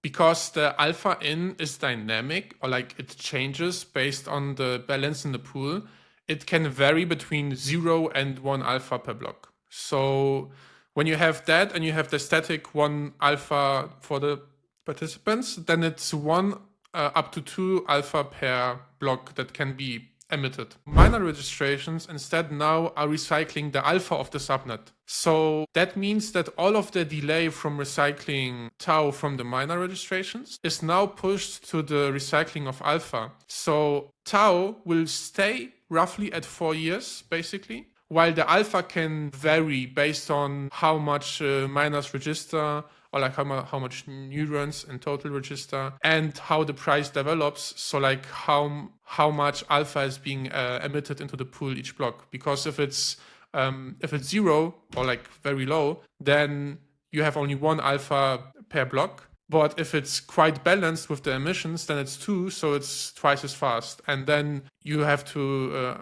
because the alpha in is dynamic, or like it changes based on the balance in the pool, it can vary between 0 and 1 alpha per block. So when you have that and you have the static 1 alpha for the participants, then it's 1 up to 2 alpha per block that can be emitted. Minor registrations instead now are recycling the alpha of the subnet. So that means that all of the delay from recycling TAO from the minor registrations is now pushed to the recycling of alpha. So TAO will stay roughly at 4 years, basically, while the alpha can vary based on how much miners register, or like how much neurons in total register, and how the price develops. So like how much alpha is being emitted into the pool each block. Because if it's 0 or like very low, then you have only 1 alpha per block. But if it's quite balanced with the emissions, then it's 2, so it's twice as fast. And then you have to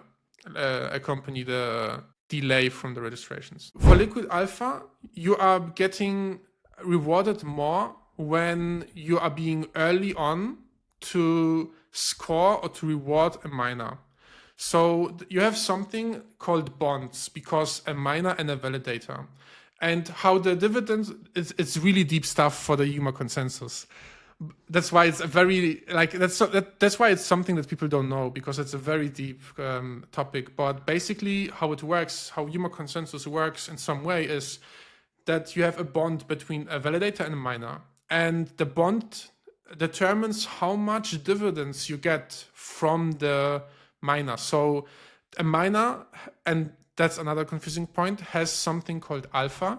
accompany the delay from the registrations. For liquid alpha, you are getting rewarded more when you are being early on to score or to reward a miner. So you have something called bonds, because a miner and a validator. And how the dividends, it's really deep stuff for the UMA consensus. That's why it's a very, like, that's why it's something that people don't know, because it's a very deep topic. But basically how it works, how UMA consensus works in some way is that you have a bond between a validator and a miner. And the bond determines how much dividends you get from the miner. So a miner, and that's another confusing point, has something called alpha,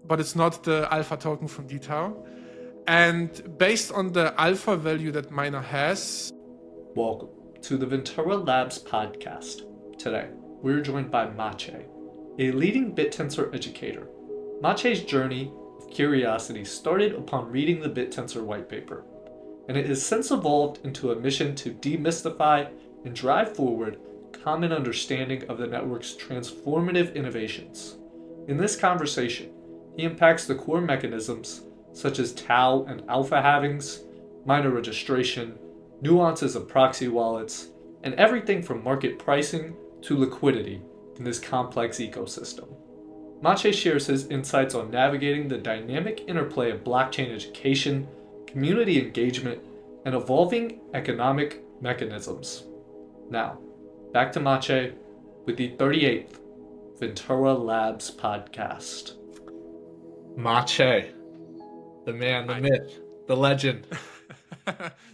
but it's not the alpha token from DTAO. And based on the alpha value that miner has... Welcome to the Ventura Labs podcast. Today, we're joined by Maciej, a leading Bittensor educator. Maciej's journey of curiosity started upon reading the Bittensor white paper, and it has since evolved into a mission to demystify and drive forward common understanding of the network's transformative innovations. In this conversation, he unpacks the core mechanisms such as TAO and alpha halvings, miner registration, nuances of proxy wallets, and everything from market pricing to liquidity in this complex ecosystem. Maciej shares his insights on navigating the dynamic interplay of blockchain education, community engagement, and evolving economic mechanisms. Now, back to Maciej with the 38th Ventura Labs podcast. Maciej, the man, the myth, the legend,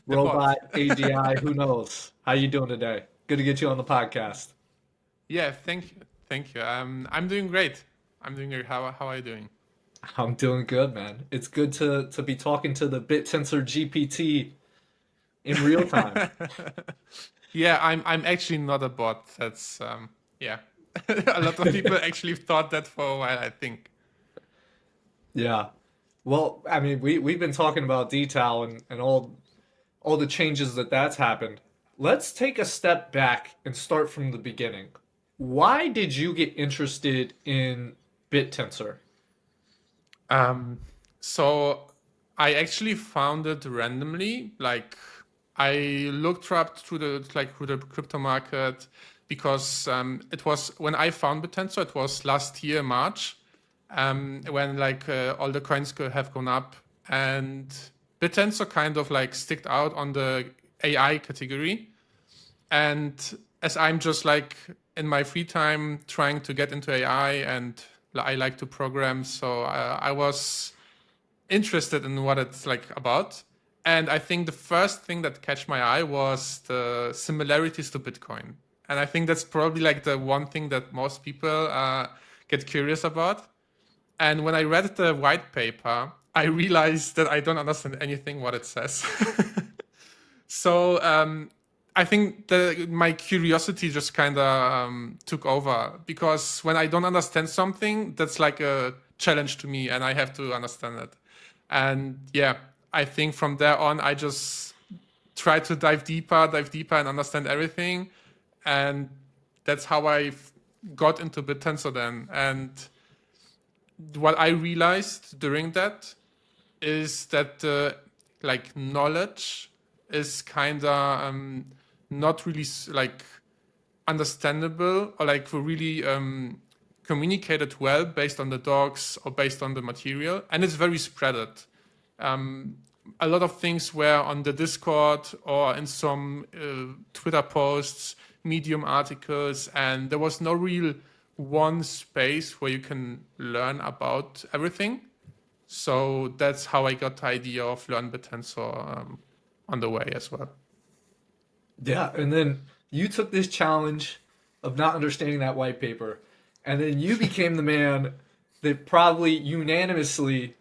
robot, AGI, who knows? How you doing today? Good to get you on the podcast. Yeah, thank you. I'm doing great. How are you doing? I'm doing good, man. It's good to be talking to the Bittensor GPT in real time. Yeah, I'm actually not a bot. That's yeah. A lot of people actually thought that for a while, I think. Yeah. Well, I mean, we've been talking about TAO and all the changes that's happened. Let's take a step back and start from the beginning. Why did you get interested in Bittensor? So I actually found it randomly. Like, I looked up through the crypto market, because it was when I found Bittensor. It was last year March, when all the coins have gone up, and Bittensor kind of like sticked out on the AI category. And as I'm just like in my free time trying to get into AI, and I like to program, so I was interested in what it's like about. And I think the first thing that catch my eye was the similarities to Bitcoin. And I think that's probably like the one thing that most people get curious about. And when I read the white paper, I realized that I don't understand anything what it says. So I think my curiosity just kind of took over, because when I don't understand something, that's like a challenge to me and I have to understand it. And yeah, I think from there on, I just try to dive deeper and understand everything. And that's how I got into Bittensor then. And what I realized during that is that the like knowledge is kind of not really like understandable or like really communicated well based on the docs or based on the material, and it's very spreaded. A lot of things were on the Discord or in some Twitter posts, Medium articles, and there was no real one space where you can learn about everything. So that's how I got the idea of Learn Bittensor on the way as well. Yeah, and then you took this challenge of not understanding that white paper, and then you became the man that probably unanimously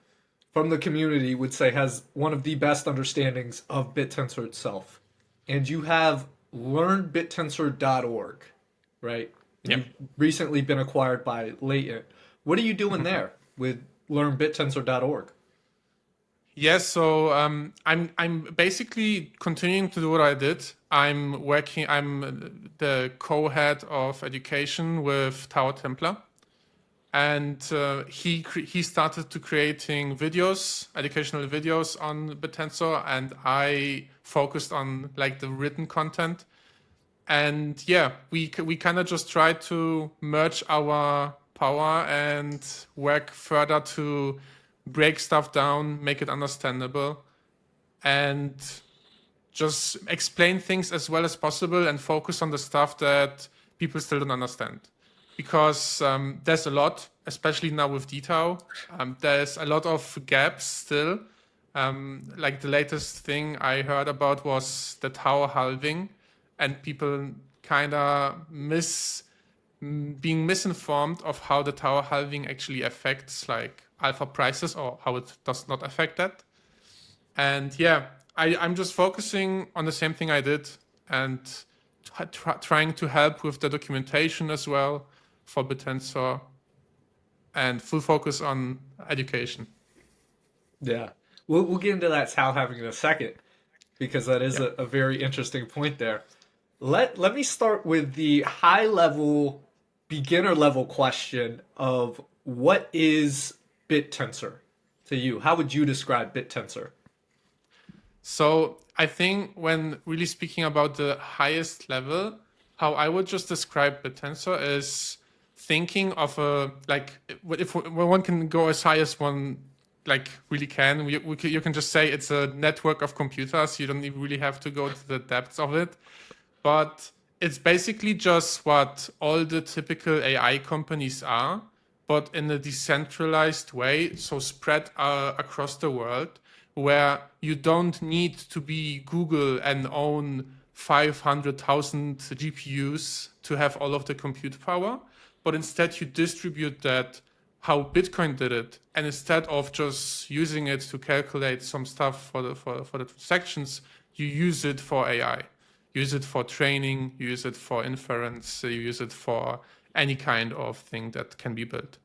from the community would say has one of the best understandings of Bittensor itself. And you have learnbittensor.org, right? And Yeah. you've recently been acquired by Latent. What are you doing there with learnbittensor.org? Yes, so I'm basically continuing to do what I did. I'm working. I'm the co-head of education with TAO Templar, and he started to creating videos, educational videos on Bittensor, and I focused on like the written content. And yeah, we kind of just try to merge our power and work further to break stuff down, make it understandable, and just explain things as well as possible and focus on the stuff that people still don't understand. Because there's a lot, especially now with dTAO, there's a lot of gaps still. Like the latest thing I heard about was the TAO halving, and people kind of being misinformed of how the TAO halving actually affects like alpha prices or how it does not affect that. And yeah, I'm just focusing on the same thing I did and trying to help with the documentation as well for Bittensor and full focus on education. Yeah. We'll get into that TAO having in a second because that is Yeah. a very interesting point there. Let me start with the high level, beginner level question of what is Bittensor to you? How would you describe Bittensor? So I think when really speaking about the highest level, how I would just describe Bittensor is thinking of a like if one can go as high as one like really can. You can just say it's a network of computers. You don't even really have to go to the depths of it. But it's basically just what all the typical AI companies are, but in a decentralized way, so spread across the world, where you don't need to be Google and own 500,000 GPUs to have all of the compute power, but instead you distribute that how Bitcoin did it, and instead of just using it to calculate some stuff for the transactions, you use it for AI. Use it for training, use it for inference, you use it for any kind of thing that can be built.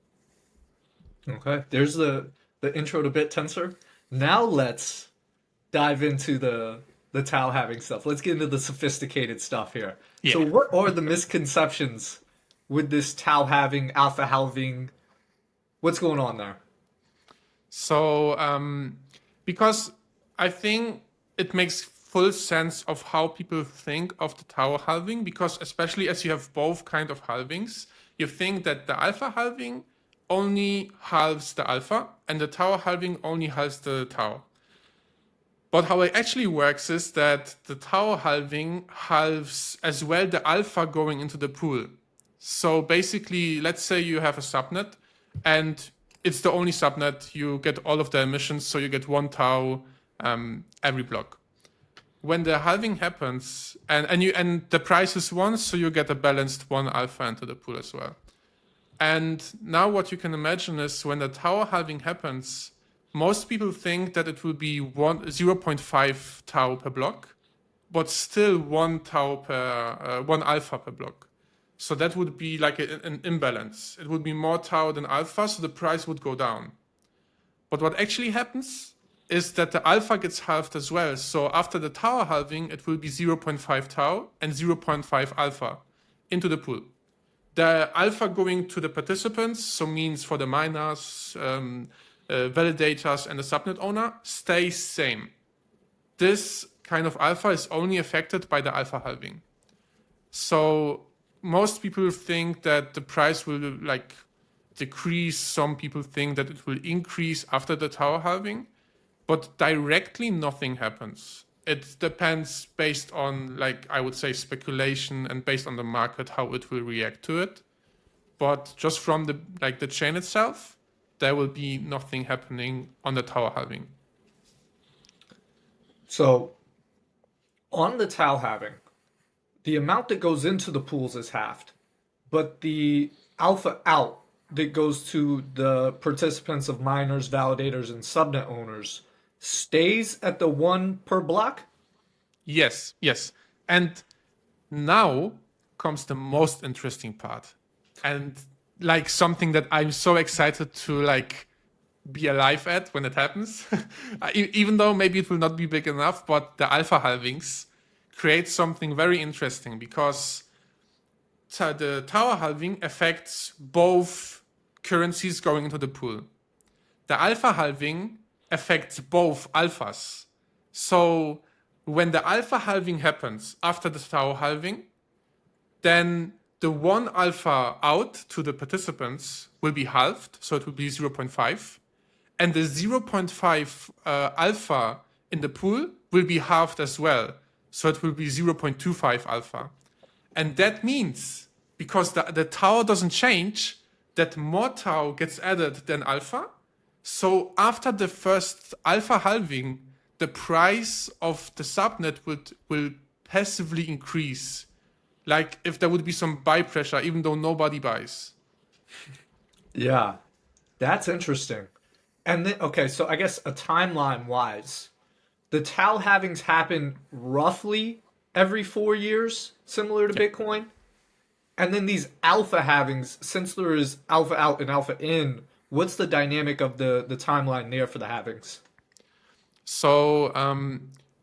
Okay, there's the intro to Bittensor. Now let's dive into the TAO having stuff. Let's get into the sophisticated stuff here. Yeah. So what are the misconceptions with this TAO having, alpha halving? What's going on there? So, because I think it makes full sense of how people think of the TAO halving, because especially as you have both kind of halvings, you think that the alpha halving only halves the alpha and the TAO halving only halves the TAO. But how it actually works is that the TAO halving halves as well the alpha going into the pool. So basically, let's say you have a subnet and it's the only subnet, you get all of the emissions, so you get one TAO every block. When the halving happens and the price is one, so you get a balanced one alpha into the pool as well. And now what you can imagine is when the TAO halving happens, most people think that it will be 0.5 TAO per block, but still one TAO per one alpha per block. So that would be like an imbalance. It would be more TAO than alpha, so the price would go down. But what actually happens is that the alpha gets halved as well. So after the TAO halving, it will be 0.5 TAO and 0.5 alpha into the pool. The alpha going to the participants, so means for the miners, validators, and the subnet owner, stays same. this kind of alpha is only affected by the alpha halving. So most people think that the price will like decrease. Some people think that it will increase after the TAO halving, but directly nothing happens. It depends based on, like, I would say speculation and based on the market, how it will react to it. But just from the chain itself, there will be nothing happening on the TAO halving. So on the TAO halving, the amount that goes into the pools is halved, but the alpha out that goes to the participants of miners, validators, and subnet owners stays at the 1 per block? Yes, yes. And now comes the most interesting part. And like something that I'm so excited to like be alive at when it happens. Even though maybe it will not be big enough, but the alpha halvings create something very interesting because the tower halving affects both currencies going into the pool. The alpha halving affects both alphas. So when the alpha halving happens after the tau halving, then the one alpha out to the participants will be halved, so it will be 0.5. And the 0.5 alpha in the pool will be halved as well, so it will be 0.25 alpha. And that means, because the tau doesn't change, that more tau gets added than alpha. So after the first alpha halving, the price of the subnet will passively increase. Like if there would be some buy pressure, even though nobody buys. Yeah, that's interesting. And then, okay, so I guess a timeline wise, the TAO halvings happen roughly every 4 years, similar to Bitcoin. And then these alpha halvings, since there is alpha out and alpha in, what's the dynamic of the timeline there for the halvings? So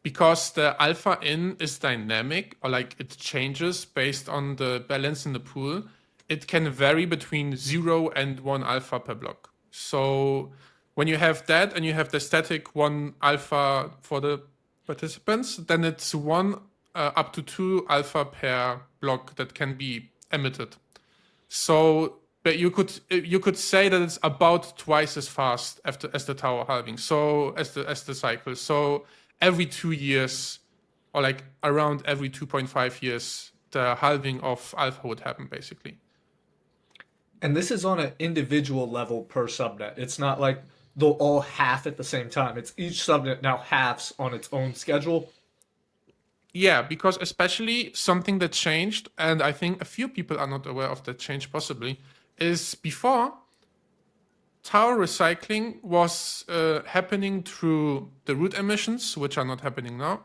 because the alpha in is dynamic, or like it changes based on the balance in the pool, it can vary between 0 and 1 alpha per block. So when you have that and you have the static 1 alpha for the participants, then it's 1 up to 2 alpha per block that can be emitted. So but you could say that it's about twice as fast as the tower halving. So as the cycle. So every 2 years, or like around every 2.5 years, the halving of alpha would happen basically. And this is on an individual level per subnet. It's not like they'll all half at the same time. It's each subnet now halves on its own schedule. Yeah, because especially something that changed, and I think a few people are not aware of that change possibly, is before tower recycling was happening through the root emissions, which are not happening now.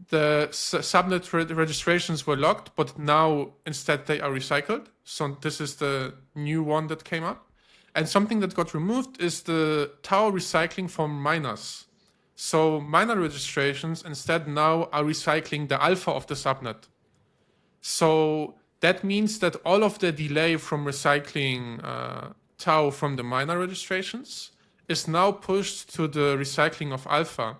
The subnet registrations were locked, but now instead they are recycled. So this is the new one that came up. And something that got removed is the tower recycling from miners. So miner registrations instead now are recycling the alpha of the subnet. So that means that all of the delay from recycling tau from the miner registrations is now pushed to the recycling of alpha.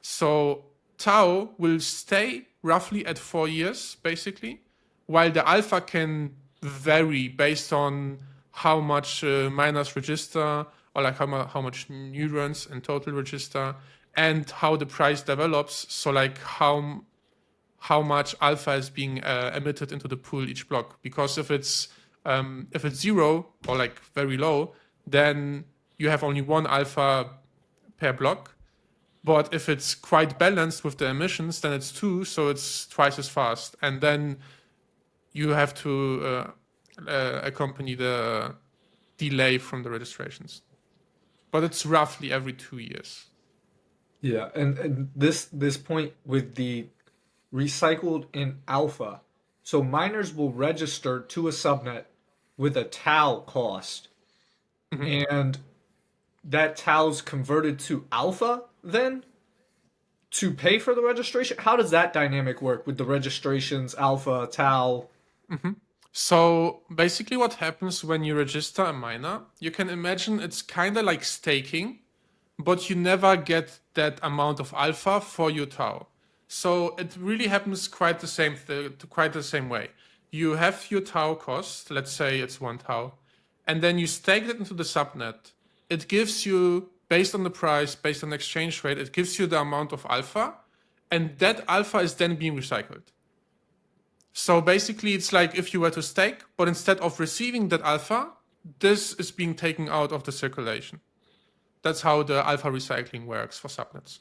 So tau will stay roughly at 4 years, basically, while the alpha can vary based on how much miners register, or like how much neurons in total register, and how the price develops. So like how much alpha is being emitted into the pool each block. Because if it's 0 or like very low, then you have only 1 alpha per block. But if it's quite balanced with the emissions, then it's 2, so it's twice as fast. And then you have to accompany the delay from the registrations. But it's roughly every 2 years. Yeah, and this point with the recycled in alpha, so miners will register to a subnet with a TAO cost, and that TAO's converted to alpha then to pay for the registration. How does that dynamic work with the registrations, alpha, TAO? So basically what happens when you register a miner, you can imagine it's kind of like staking. but you never get that amount of alpha for your TAO. So it really happens quite the same way. You have your TAO cost, let's say it's 1 TAO, and then you stake it into the subnet. It gives you, based on the price, based on the exchange rate, it gives you the amount of alpha, and that alpha is then being recycled. So basically, it's like if you were to stake, but instead of receiving that alpha, this is being taken out of the circulation. That's how the alpha recycling works for subnets.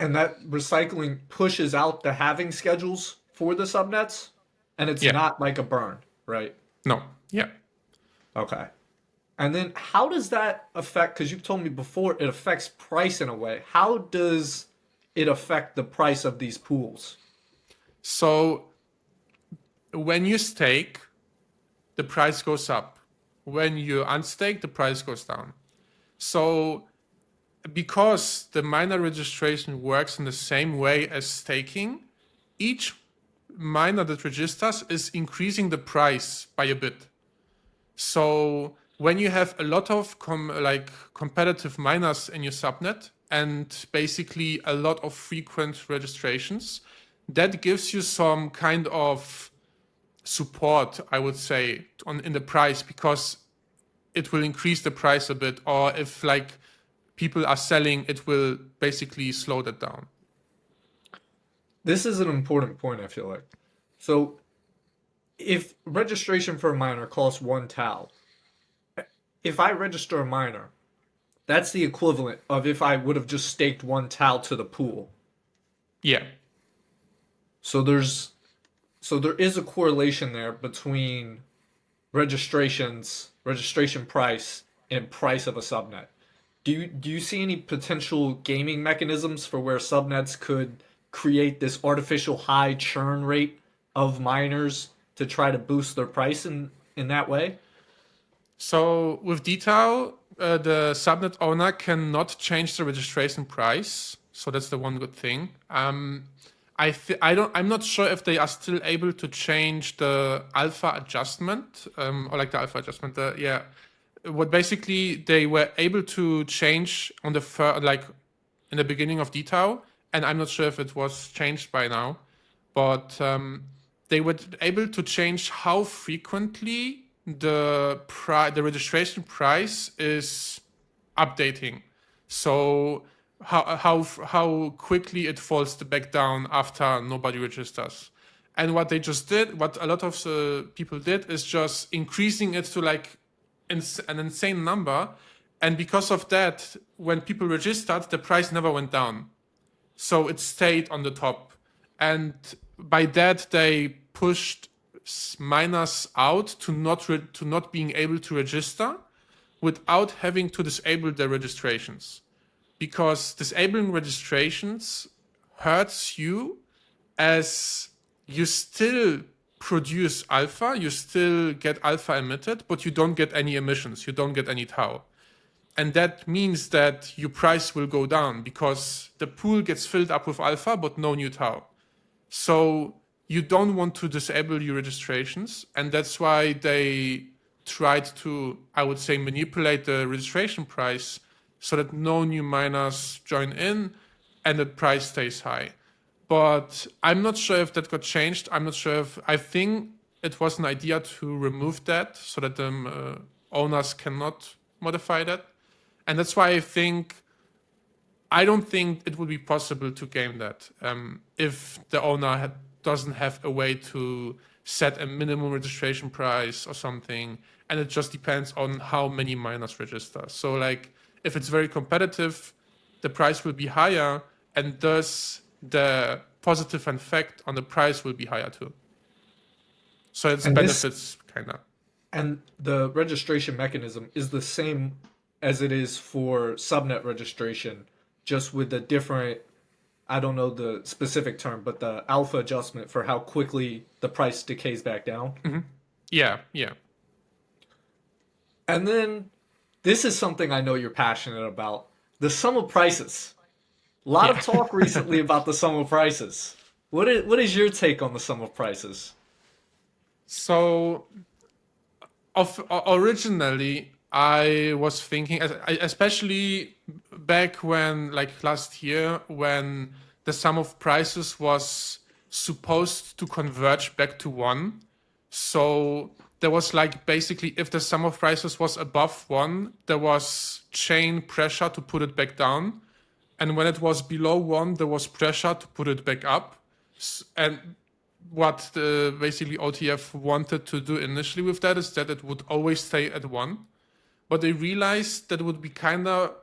And that recycling pushes out the halving schedules for the subnets, and it's Yeah. not like a burn, right? No. Yeah. Okay. And then how does that affect, because you've told me before it affects price in a way. How does it affect the price of these pools? So when you stake, the price goes up. When you unstake, the price goes down. So because the miner registration works in the same way as staking, each miner that registers is increasing the price by a bit. So when you have a lot of competitive miners in your subnet and basically a lot of frequent registrations, that gives you some kind of support, I would say, in the price, because it will increase the price a bit, or if like people are selling, it will basically slow that down. This is an important point, I feel like. So if registration for a miner costs 1 TAO, if I register a miner, that's the equivalent of if I would have just staked 1 TAO to the pool. Yeah. So there is a correlation there between registration price, and price of a subnet. Do you see any potential gaming mechanisms for where subnets could create this artificial high churn rate of miners to try to boost their price in that way? So with dTAO, the subnet owner cannot change the registration price. So that's the one good thing. I'm not sure if they are still able to change the alpha adjustment, or like the alpha adjustment. What basically they were able to change on in the beginning of dTAO, and I'm not sure if it was changed by now, but they were able to change how frequently the registration price is updating. So how quickly it falls back down after nobody registers. And what a lot of people did, is just increasing it to like an insane number. And because of that, when people registered, the price never went down. So it stayed on the top. And by that, they pushed miners out to not being able to register without having to disable their registrations. Because disabling registrations hurts you, as you still produce alpha, you still get alpha emitted, but you don't get any emissions, you don't get any TAO. And that means that your price will go down because the pool gets filled up with alpha, but no new TAO. So you don't want to disable your registrations, and that's why they tried to, I would say, manipulate the registration price so that no new miners join in and the price stays high. But I'm not sure if that got changed. I think it was an idea to remove that so that the owners cannot modify that. And that's why I don't think it would be possible to game that if the owner doesn't have a way to set a minimum registration price or something, and it just depends on how many miners register. So like if it's very competitive, the price will be higher, and thus the positive effect on the price will be higher too. So it's benefits kind of. And the registration mechanism is the same as it is for subnet registration, just with a different, I don't know the specific term, but the alpha adjustment for how quickly the price decays back down. Mm-hmm. Yeah. And then this is something I know you're passionate about, the sum of prices. A lot of talk recently about the sum of prices. What is your take on the sum of prices? So originally, I was thinking, especially back when, like last year, when the sum of prices was supposed to converge back to one. So there was like basically, if the sum of prices was above one, there was chain pressure to put it back down. And when it was below one, there was pressure to put it back up. And what basically OTF wanted to do initially with that is that it would always stay at one. But they realized that it would be kind of,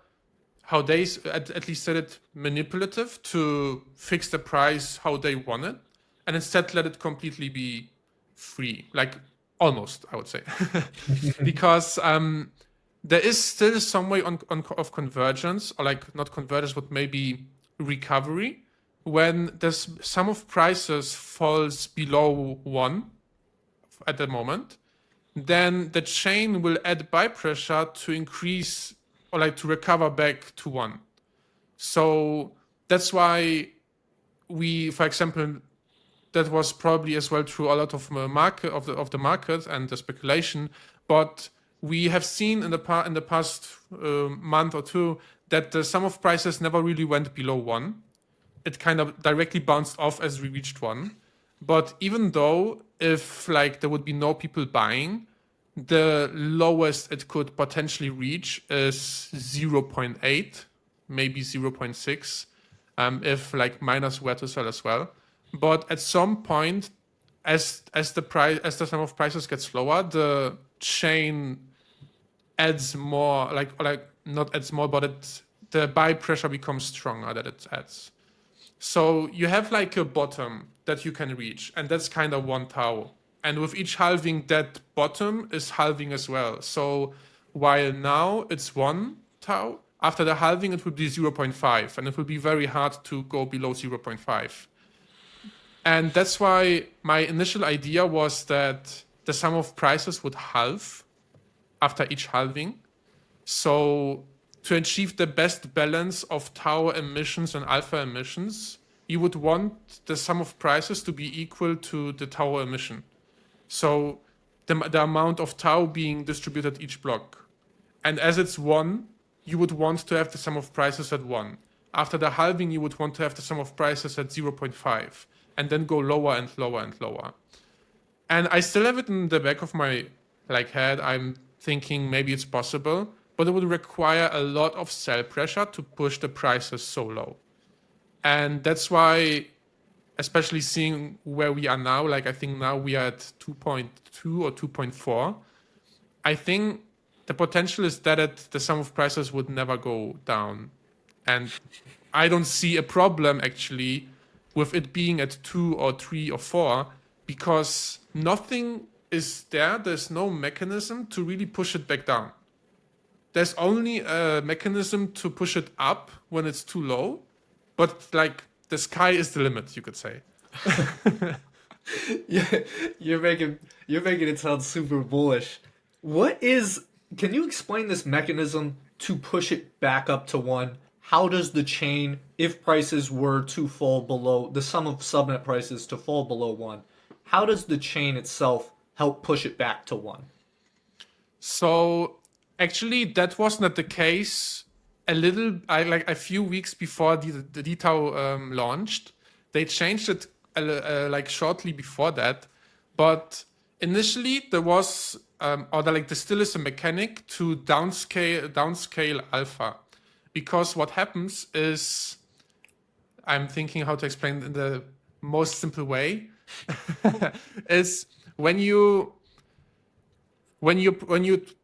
how they at least said it, manipulative to fix the price how they want it, and instead let it completely be free, like almost, I would say. Because there is still some way of convergence, or like not convergence, but maybe recovery, when the sum of prices falls below one at the moment. Then the chain will add buy pressure to increase, or like to recover back to one. So that's why we, for example, that was probably as well true a lot of the market of the market and the speculation. But we have seen in the past month or two that the sum of prices never really went below one. It kind of directly bounced off as we reached one. But even though if like there would be no people buying, the lowest it could potentially reach is 0.8, maybe 0.6, if like miners were to sell as well. But at some point, as the sum of prices gets lower, the chain adds more, like not adds more, but the buy pressure becomes stronger that it adds. So you have like a bottom that you can reach, and that's kind of one TAO. And with each halving, that bottom is halving as well. So while now it's one TAO, after the halving it would be 0.5, and it would be very hard to go below 0.5. And that's why my initial idea was that the sum of prices would halve after each halving. So to achieve the best balance of tau emissions and alpha emissions, you would want the sum of prices to be equal to the tau emission. So the amount of tau being distributed each block. And as it's one, you would want to have the sum of prices at one. After the halving, you would want to have the sum of prices at 0.5, and then go lower and lower and lower. And I still have it in the back of my head. I'm thinking maybe it's possible, but it would require a lot of sell pressure to push the prices so low. And that's why, especially seeing where we are now, like I think now we are at 2.2 or 2.4, I think the potential is that the sum of prices would never go down. And I don't see a problem actually with it being at 2 or 3 or 4, because nothing is there. There's no mechanism to really push it back down. There's only a mechanism to push it up when it's too low, but like the sky is the limit, you could say. Yeah, you're making it sound super bullish. Can you explain this mechanism to push it back up to 1? How does the chain, if prices were to fall below, the sum of subnet prices to fall below 1, how does the chain itself help push it back to 1? So actually that was not the case a few weeks before the dTAO launched. They changed it shortly before that, but initially there was there still is a mechanic to downscale alpha, because what happens is, I'm thinking how to explain it in the most simple way, is when you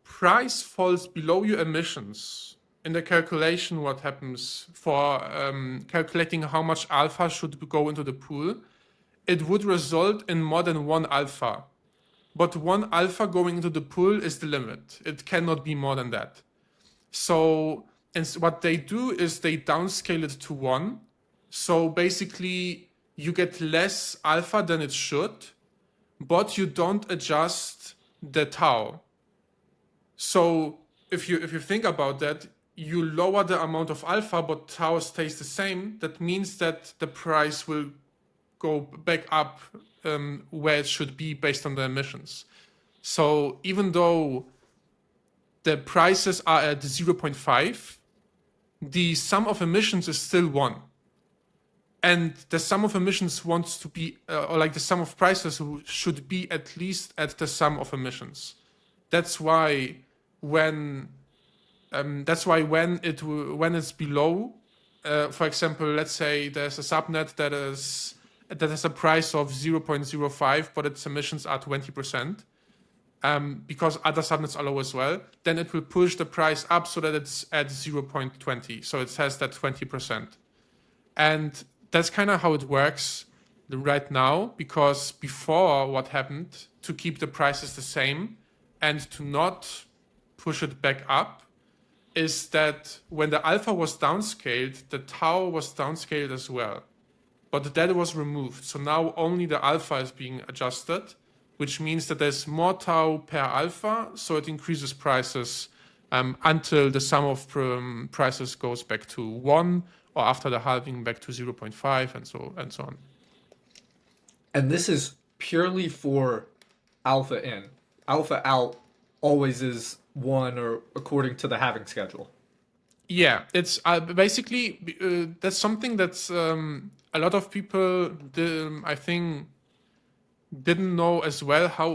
price falls below your emissions in the calculation, what happens for calculating how much alpha should go into the pool, it would result in more than one alpha. But one alpha going into the pool is the limit. It cannot be more than that. So what they do is they downscale it to 1. So basically you get less alpha than it should, but you don't adjust the tau. So if you think about that, you lower the amount of alpha, but tau stays the same. That means that the price will go back up where it should be based on the emissions. So even though the prices are at 0.5, the sum of emissions is still 1. And the sum of emissions wants to be, or like the sum of prices should be at least at the sum of emissions. That's why when when it's below, for example, let's say there's a subnet that has a price of 0.05, but its emissions are 20%. Because other subnets are low as well, then it will push the price up so that it's at 0.20. So it has that 20%. And that's kind of how it works right now, because before, what happened to keep the prices the same and to not push it back up is that when the alpha was downscaled, the tau was downscaled as well. But that was removed. So now only the alpha is being adjusted, which means that there's more tau per alpha, so it increases prices until the sum of prices goes back to 1, or after the halving back to 0.5, and so on. And this is purely for alpha in. Alpha out always is 1, or according to the halving schedule. Yeah, it's basically that's something that's a lot of people, I think, didn't know as well how,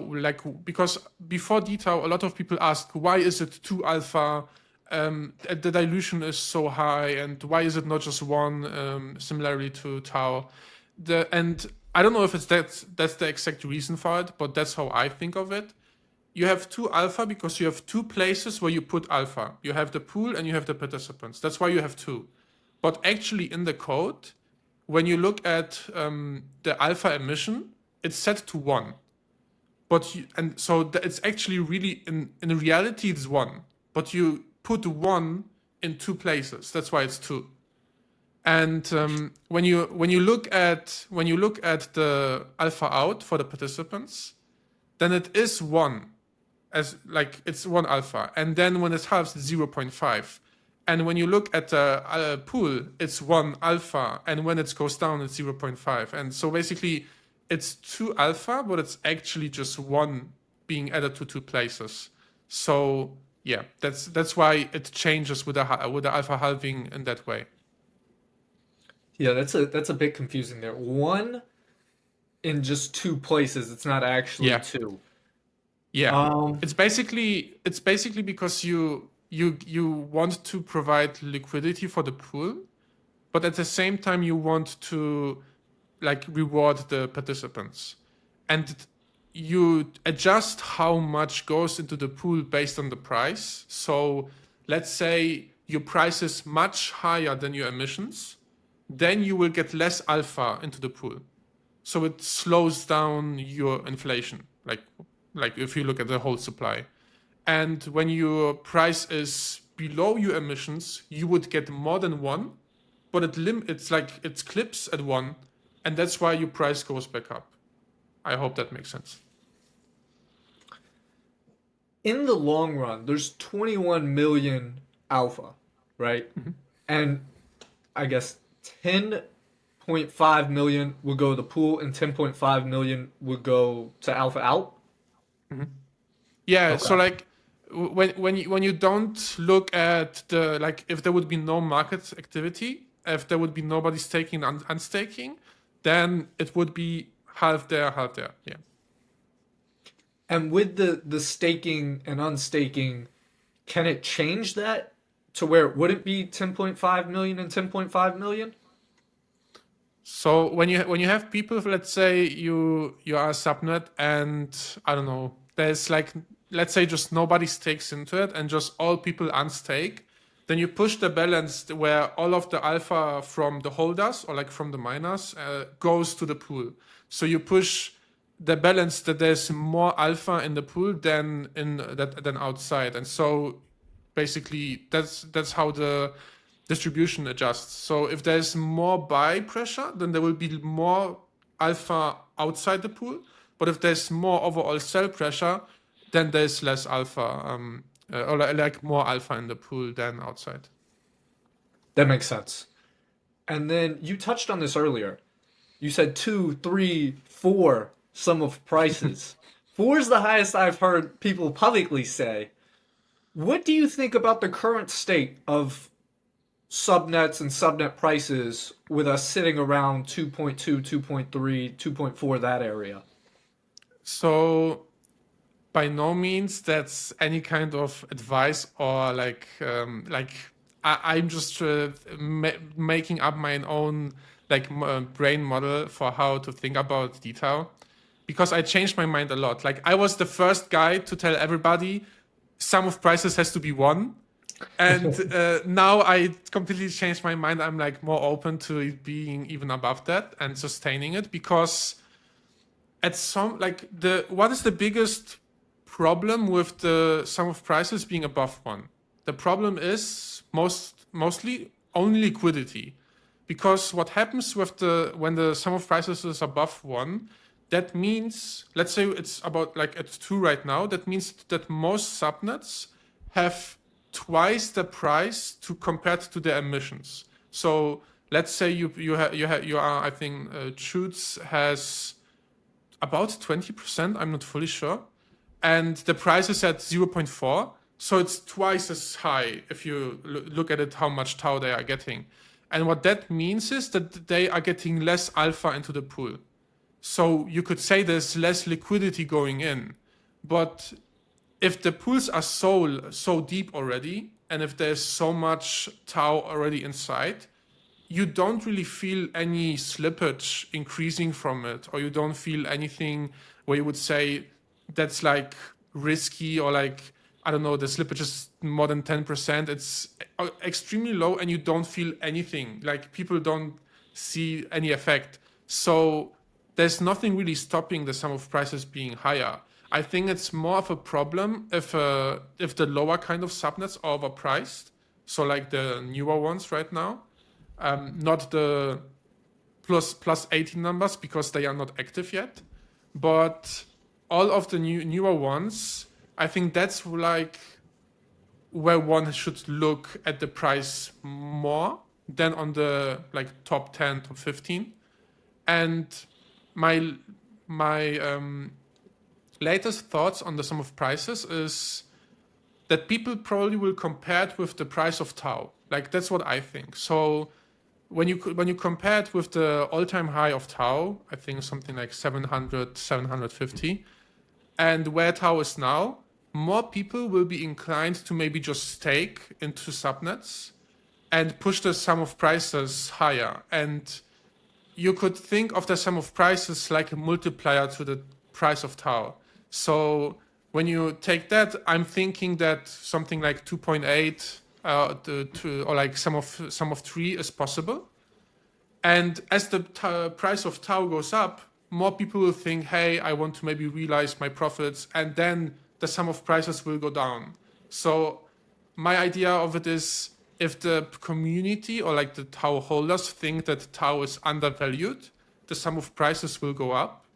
because before DTAO, a lot of people asked, why is it 2 alpha? The dilution is so high, and why is it not just 1, similarly to tau? And I don't know if that's the exact reason for it, but that's how I think of it. You have 2 alpha because you have 2 places where you put alpha. You have the pool and you have the participants. That's why you have 2. But actually in the code, when you look at the alpha emission, it's set to 1. So it's actually really, in reality, it's 1. But you put 1 in 2 places. That's why it's 2. And when you look at the alpha out for the participants, then it is 1, as like it's 1 alpha. And then when it halves, it's 0.5. And when you look at the pool, it's 1 alpha. And when it goes down, it's 0.5. And so basically, it's 2 alpha, but it's actually just 1 being added to 2 places. So yeah, that's why it changes with the alpha halving in that way. Yeah, that's a bit confusing there. 1 in just 2 places. It's not actually 2. Yeah, it's basically because you want to provide liquidity for the pool, but at the same time you want to reward the participants, and you adjust how much goes into the pool based on the price. So let's say your price is much higher than your emissions, then you will get less alpha into the pool. So it slows down your inflation, like if you look at the whole supply. And when your price is below your emissions, you would get more than 1, but it clips at 1, and that's why your price goes back up. I hope that makes sense. In the long run, there's 21 million alpha, right? Mm-hmm. And I guess 10.5 million would go to the pool, and 10.5 million would go to alpha out. Mm-hmm. Yeah. Okay. So when you don't look at the if there would be no market activity, if there would be nobody staking and unstaking, then it would be half there, half there. Yeah. And with the staking and unstaking, can it change that to where it wouldn't be 10.5 million and 10.5 million? So when you have people, let's say you are a subnet, and I don't know, there's let's say just nobody stakes into it and just all people unstake, then you push the balance where all of the alpha from the holders or from the miners goes to the pool. So you push the balance that there's more alpha in the pool than outside, and so basically that's how the distribution adjusts. So if there's more buy pressure, then there will be more alpha outside the pool. But if there's more overall sell pressure, then there's less alpha, or more alpha in the pool than outside. That makes sense. And then you touched on this earlier. You said 2, 3, 4 sum of prices. 4 is the highest I've heard people publicly say. What do you think about the current state of subnets and subnet prices with us sitting around 2.2, 2.3, 2.4, that area? So by no means that's any kind of advice or I'm just making up my own brain model for how to think about detail, because I changed my mind a lot. Like I was the first guy to tell everybody sum of prices has to be one, and now I completely changed my mind. I'm like more open to it being even above that and sustaining it, because at some like the what is the biggest problem with the sum of prices being above one? The problem is mostly only liquidity, because what happens with the when the sum of prices is above one, that means, let's say it's about like at two right now, that means that most subnets have twice the price to compared to their emissions. So let's say you are, I think Shoots has about 20%, I'm not fully sure, and the price is at 0.4, so it's twice as high if you look at it how much tau they are getting. And what that means is that they are getting less alpha into the pool. So you could say there's less liquidity going in. But if the pools are so deep already, and if there's so much tau already inside, you don't really feel any slippage increasing from it, or you don't feel anything where you would say that's like risky, or like, I don't know, the slippage is more than 10%. It's extremely low and you don't feel anything. Like people don't see any effect. So there's nothing really stopping the sum of prices being higher. I think it's more of a problem if the lower kind of subnets are overpriced. So like the newer ones right now, not the plus 18 numbers because they are not active yet, but all of the newer ones, I think that's like where one should look at the price more than on the like top 10, top 15. And my latest thoughts on the sum of prices is that people probably will compare it with the price of tau. Like that's what I think. So when you compare it with the all-time high of tau, I think something like 700, 750, and where tau is now, more people will be inclined to maybe just stake into subnets and push the sum of prices higher. And you could think of the sum of prices like a multiplier to the price of tau. So when you take that, I'm thinking that something like 2.8 or like sum of 3 is possible. And as the price of tau goes up, more people will think, hey, I want to maybe realize my profits, and then the sum of prices will go down. So my idea of it is, if the community or like the tau holders think that tau is undervalued, the sum of prices will go up.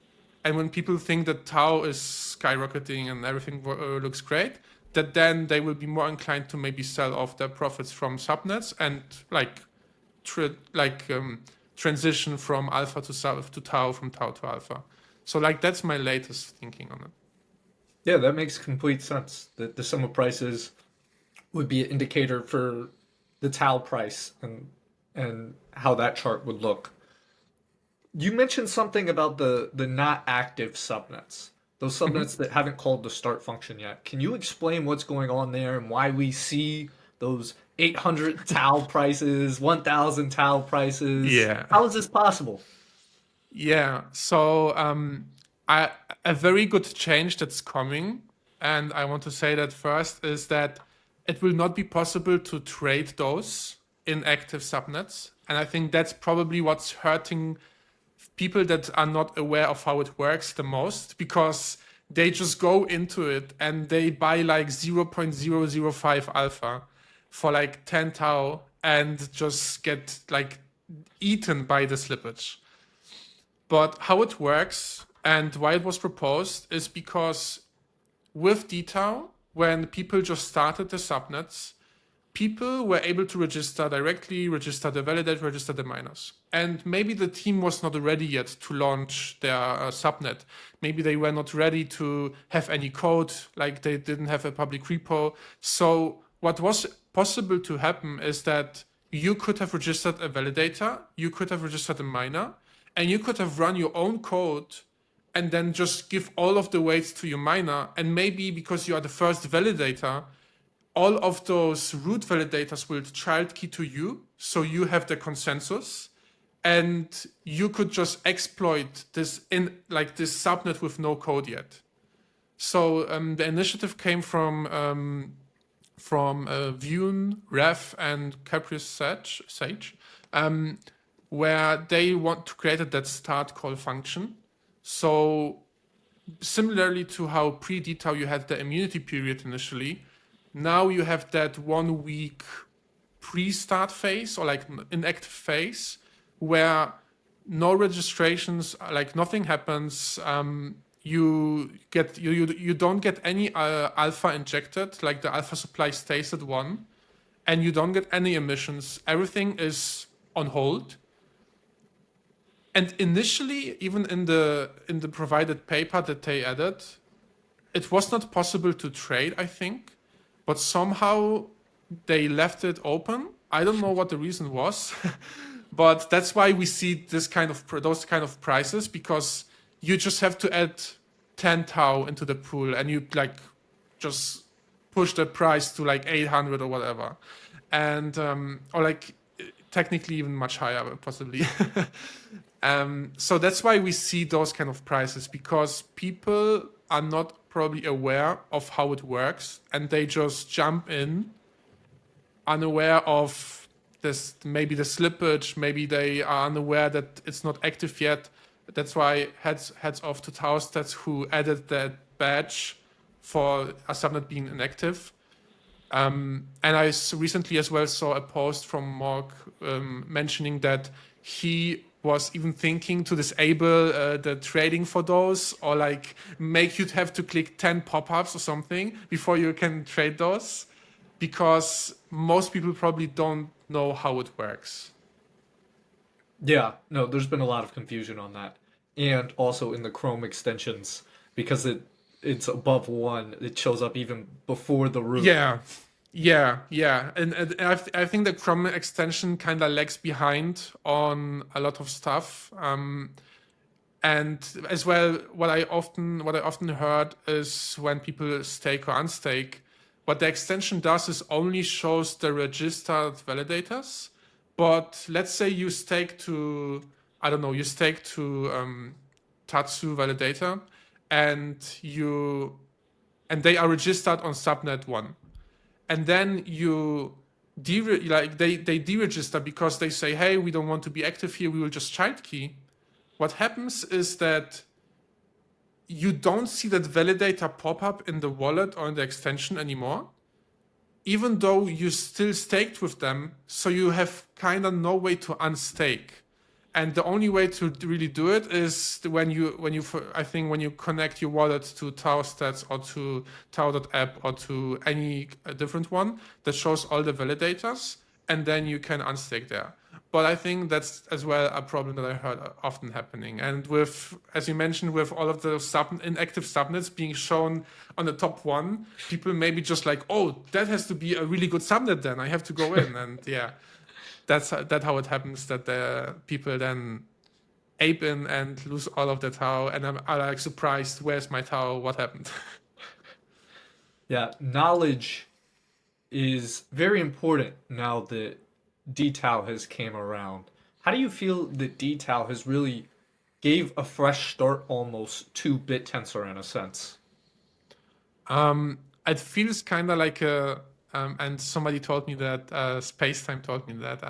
And when people think that tau is skyrocketing and everything looks great, that then they will be more inclined to maybe sell off their profits from subnets and transition from alpha to tau, from tau to alpha. So like that's my latest thinking on it. Yeah, that makes complete sense. That the sum of prices would be an indicator for the TAO price and how that chart would look. You mentioned something about the not active subnets, those subnets that haven't called the start function yet. Can you explain what's going on there and why we see those 800 TAO prices, 1000 TAO prices? Yeah. How is this possible? Yeah. So a very good change that's coming, and I want to say that first, is that it will not be possible to trade those in active subnets. And I think that's probably what's hurting people that are not aware of how it works the most, because they just go into it and they buy like 0.005 alpha for like 10 tau and just get like eaten by the slippage. But how it works and why it was proposed is because with dTAO, when people just started the subnets, people were able to register directly, register the validator, register the miners. And maybe the team was not ready yet to launch their subnet. Maybe they were not ready to have any code, like they didn't have a public repo. So what was possible to happen is that you could have registered a validator, you could have registered a miner, and you could have run your own code and then just give all of the weights to your miner. And maybe because you are the first validator, all of those root validators will child key to you, so you have the consensus, and you could just exploit this in like this subnet with no code yet. So the initiative came from Vune, Ref, and Caprice Sage, where they want to create that start call function. So similarly to how pre-dTAO you had the immunity period initially, now you have that 1 week pre-start phase or like inactive phase where no registrations, like nothing happens. You don't get any alpha injected, like the alpha supply stays at 1, and you don't get any emissions. Everything is on hold. And initially, even in the provided paper that they added, it was not possible to trade, I think. But somehow they left it open. I don't know what the reason was, but that's why we see those kind of prices, because you just have to add 10 TAO into the pool and you like just push the price to like 800 or whatever, and or like technically even much higher possibly. So that's why we see those kind of prices, because people are not probably aware of how it works, and they just jump in unaware of this, maybe the slippage, maybe they are unaware that it's not active yet. That's why heads off to TAOstats who added that badge for a subnet being inactive. And I recently as well saw a post from Mark mentioning that he was even thinking to disable the trading for those, or like make you have to click 10 pop-ups or something before you can trade those, because most people probably don't know how it works. Yeah, no, there's been a lot of confusion on that. And also in the Chrome extensions, because it's above 1, it shows up even before the root. Yeah. And I think the Chrome extension kind of lags behind on a lot of stuff. And as well, what I often heard is when people stake or unstake, what the extension does is only shows the registered validators. But let's say you stake to, I don't know, Tatsu validator, and they are registered on subnet 1. And then they deregister because they say, hey, we don't want to be active here, we will just child key. What happens is that you don't see that validator pop up in the wallet or in the extension anymore, even though you still staked with them. So you have kind of no way to unstake. And the only way to really do it is when you connect your wallet to TAOstats or to TAO.app or to any different one that shows all the validators, and then you can unstake there. But I think that's as well a problem that I heard often happening. And with, as you mentioned, with all of the inactive subnets being shown on the top 1, people may be just like, oh, that has to be a really good subnet then, I have to go in. And yeah. That's how it happens, that the people then ape in and lose all of the TAO, and I'm like surprised, where's my TAO, what happened? Yeah, knowledge is very important now that dTAO has came around. How do you feel that dTAO has really gave a fresh start almost to Bittensor in a sense? It feels kind of like a and somebody told me that Spacetime told me that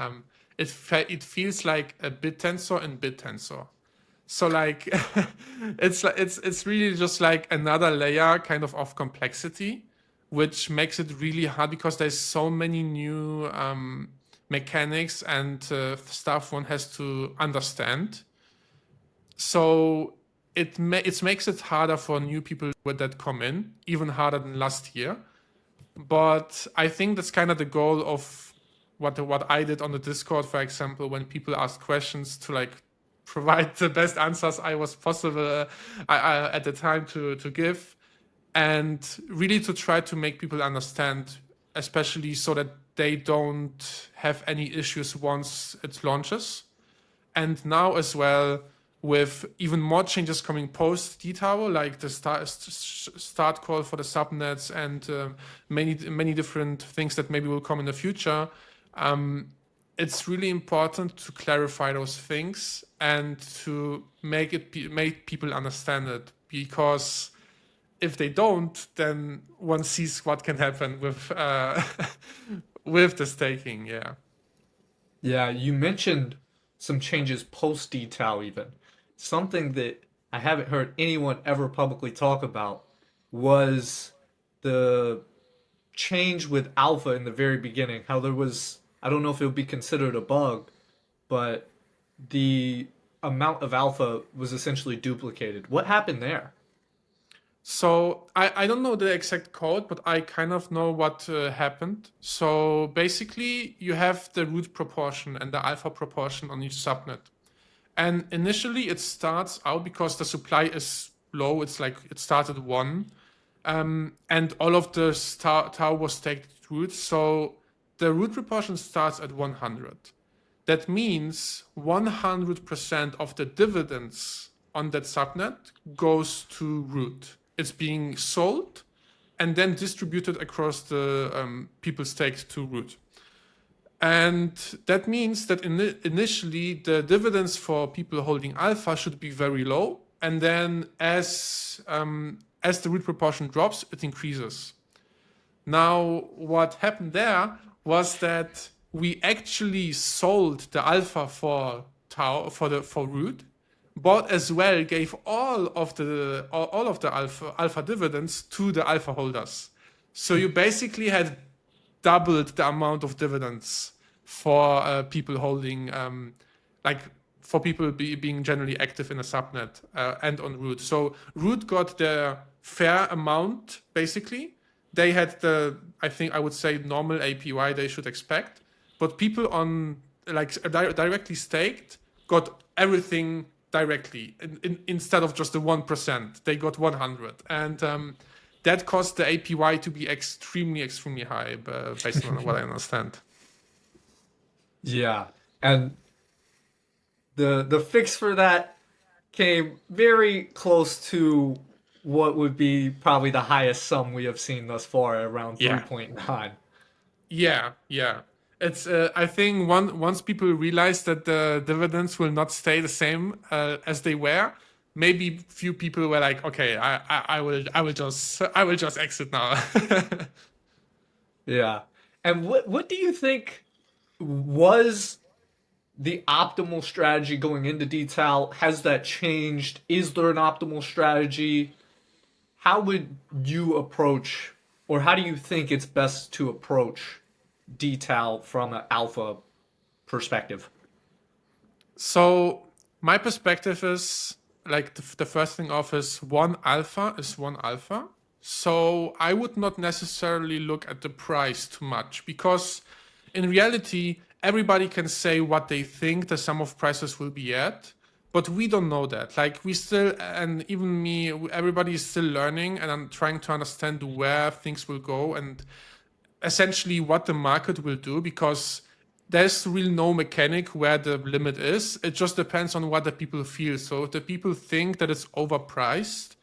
it feels like a Bittensor in Bittensor. So like it's really just like another layer kind of complexity, which makes it really hard because there's so many new mechanics and stuff one has to understand. So it makes it harder for new people that come in, even harder than last year. But I think that's kind of the goal of what I did on the Discord, for example, when people ask questions, to like provide the best answers I was possible at the time to give, and really to try to make people understand, especially so that they don't have any issues once it launches. And now as well, with even more changes coming post-dTAO, like the start call for the subnets and many different things that maybe will come in the future, it's really important to clarify those things and to make people understand it, because if they don't, then one sees what can happen with with the staking. Yeah. Yeah, you mentioned some changes post detail even. Something that I haven't heard anyone ever publicly talk about was the change with alpha in the very beginning. How there was, I don't know if it would be considered a bug, but the amount of alpha was essentially duplicated. What happened there? So I don't know the exact code, but I kind of know what happened. So basically, you have the root proportion and the alpha proportion on each subnet. And initially, it starts out because the supply is low. It's like it started 1. And all of the tau was staked at root. So the root proportion starts at 100. That means 100% of the dividends on that subnet goes to root. It's being sold and then distributed across the people staked to root. And that means that initially the dividends for people holding alpha should be very low, and then as the root proportion drops, it increases. Now, what happened there was that we actually sold the alpha for tau for root, but as well gave all of the alpha dividends to the alpha holders. So you basically had doubled the amount of dividends for people holding, like for people being generally active in a subnet and on root. So root got the fair amount basically. They had the, I think I would say, normal APY they should expect, but people on like directly staked got everything directly instead of just the 1%. They got 100, and that caused the APY to be extremely high, based on what I understand. Yeah, and the fix for that came very close to what would be probably the highest sum we have seen thus far, around Yeah. 3.9. Yeah. It's I think once people realize that the dividends will not stay the same as they were, maybe few people were like, okay, I will just exit now. Yeah. And what do you think was the optimal strategy going into detail? Has that changed? Is there an optimal strategy? How would you approach, or how do you think it's best to approach detail from an alpha perspective? So my perspective is like the first thing off is one alpha is one alpha. So I would not necessarily look at the price too much, because in reality, everybody can say what they think the sum of prices will be at, but we don't know that. Like we still, and even me, everybody is still learning, and I'm trying to understand where things will go and essentially what the market will do, because there's really no mechanic where the limit is. It just depends on what the people feel. So if the people think that it's overpriced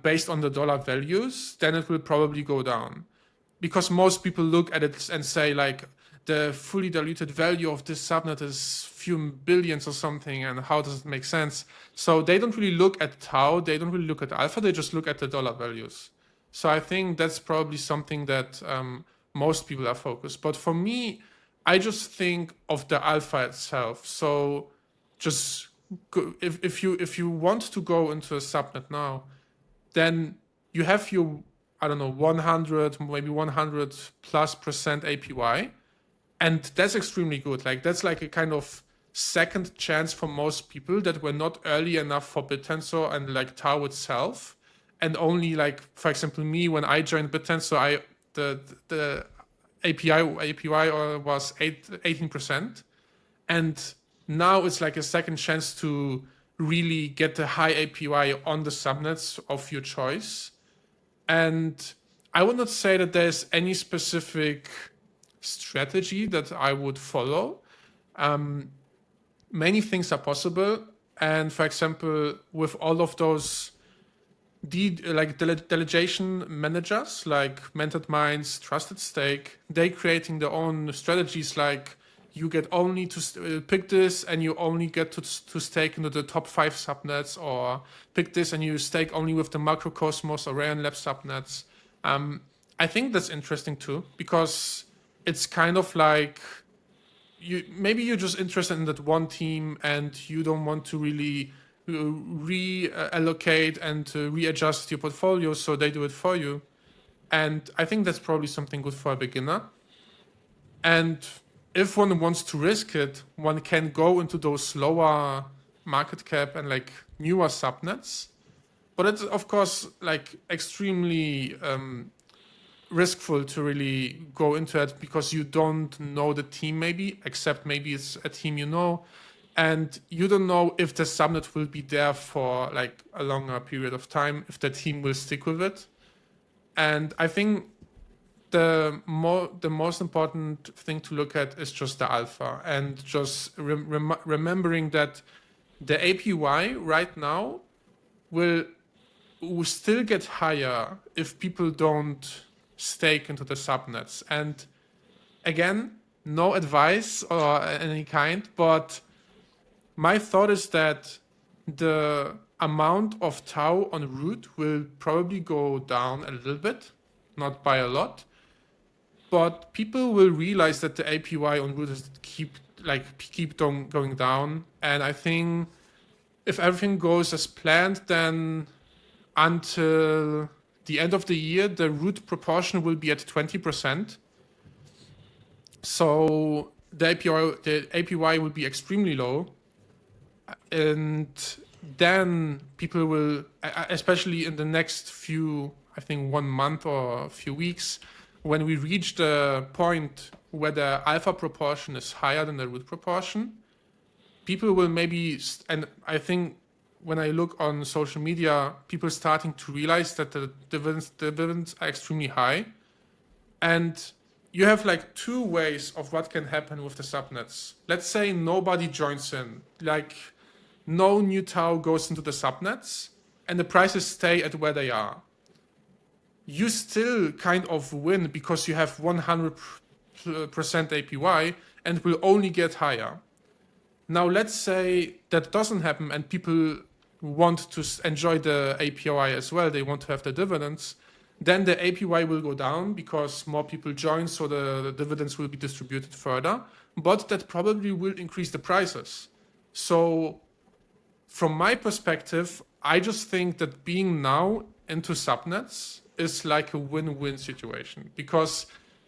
based on the dollar values, then it will probably go down. Because most people look at it and say like, the fully diluted value of this subnet is few billions or something, and how does it make sense? So they don't really look at tau, they don't really look at alpha, they just look at the dollar values. So I think that's probably something that most people are focused. But for me, I just think of the alpha itself. So just if you want to go into a subnet now, then you have your, I don't know, 100, maybe 100 plus percent APY. And that's extremely good. Like that's like a kind of second chance for most people that were not early enough for Bittensor and like TAO itself. And only like, for example, me, when I joined Bittensor, the API was 18%, and now it's like a second chance to really get the high API on the subnets of your choice. And I would not say that there's any specific strategy that I would follow. Many things are possible, and for example, with all of those delegation managers like Mentored Minds, Trusted Stake, they creating their own strategies like you get only to pick this and you only get to stake into the top 5 subnets, or pick this and you stake only with the Macrocosmos or Rayon Lab subnets. I think that's interesting too, because it's kind of like you're just interested in that one team and you don't want to really reallocate and readjust your portfolio, so they do it for you. And I think that's probably something good for a beginner. And if one wants to risk it, one can go into those lower market cap and like newer subnets. But it's of course like extremely riskful to really go into it, because you don't know the team maybe, except maybe it's a team you know, and you don't know if the subnet will be there for like a longer period of time, if the team will stick with it. And I think the most important thing to look at is just the alpha, and just remembering that the APY right now will still get higher if people don't stake into the subnets. And again, no advice or any kind, but my thought is that the amount of TAO on root will probably go down a little bit, not by a lot, but people will realize that the APY on root is keep going down. And I think if everything goes as planned, then until the end of the year, the root proportion will be at 20%. So the APY will be extremely low. And then people will, especially in the next few, I think 1 month or a few weeks, when we reach the point where the alpha proportion is higher than the root proportion, people will maybe, and I think when I look on social media, people starting to realize that the dividends are extremely high. And you have like 2 ways of what can happen with the subnets. Let's say nobody joins in, like no new TAO goes into the subnets and the prices stay at where they are. You still kind of win because you have 100% APY and will only get higher. Now let's say that doesn't happen and people want to enjoy the APY as well, they want to have the dividends, then the APY will go down because more people join, so the dividends will be distributed further, but that probably will increase the prices. So from my perspective, I just think that being now into subnets is like a win-win situation, because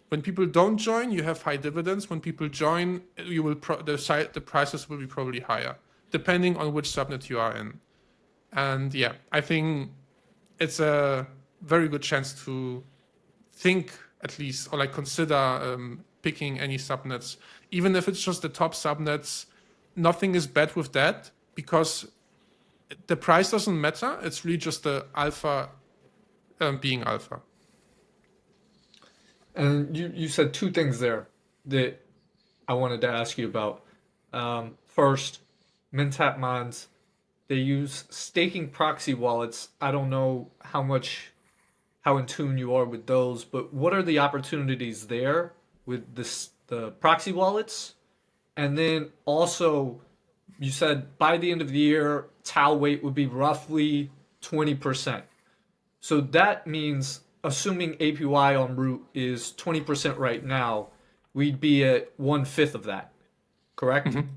when people don't join, you have high dividends. When people join, you will the prices will be probably higher, depending on which subnet you are in. And yeah, I think it's a very good chance to think at least, or like consider picking any subnets, even if it's just the top subnets. Nothing is bad with that, because the price doesn't matter. It's really just the alpha being alpha. And you said 2 things there that I wanted to ask you about. First, Mentat Minds, they use staking proxy wallets. I don't know how in tune you are with those, but what are the opportunities there with the proxy wallets? And then also, you said by the end of the year, TAO weight would be roughly 20%. So that means, assuming APY on root is 20% right now, we'd be at 1/5 of that, correct? Mm-hmm.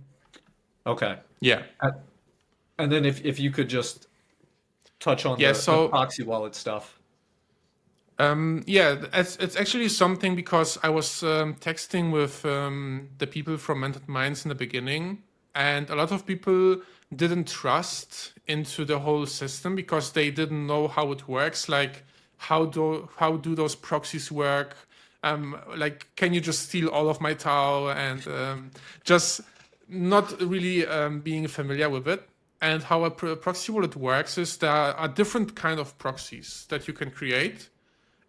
Okay. Yeah. And then if you could just touch on the proxy wallet stuff. It's actually something, because I was texting with the people from Mentored Minds in the beginning, and a lot of people didn't trust into the whole system because they didn't know how it works. Like, how do those proxies work? Like, can you just steal all of my TAO? And just not really being familiar with it. And how a proxy wallet works is there are different kind of proxies that you can create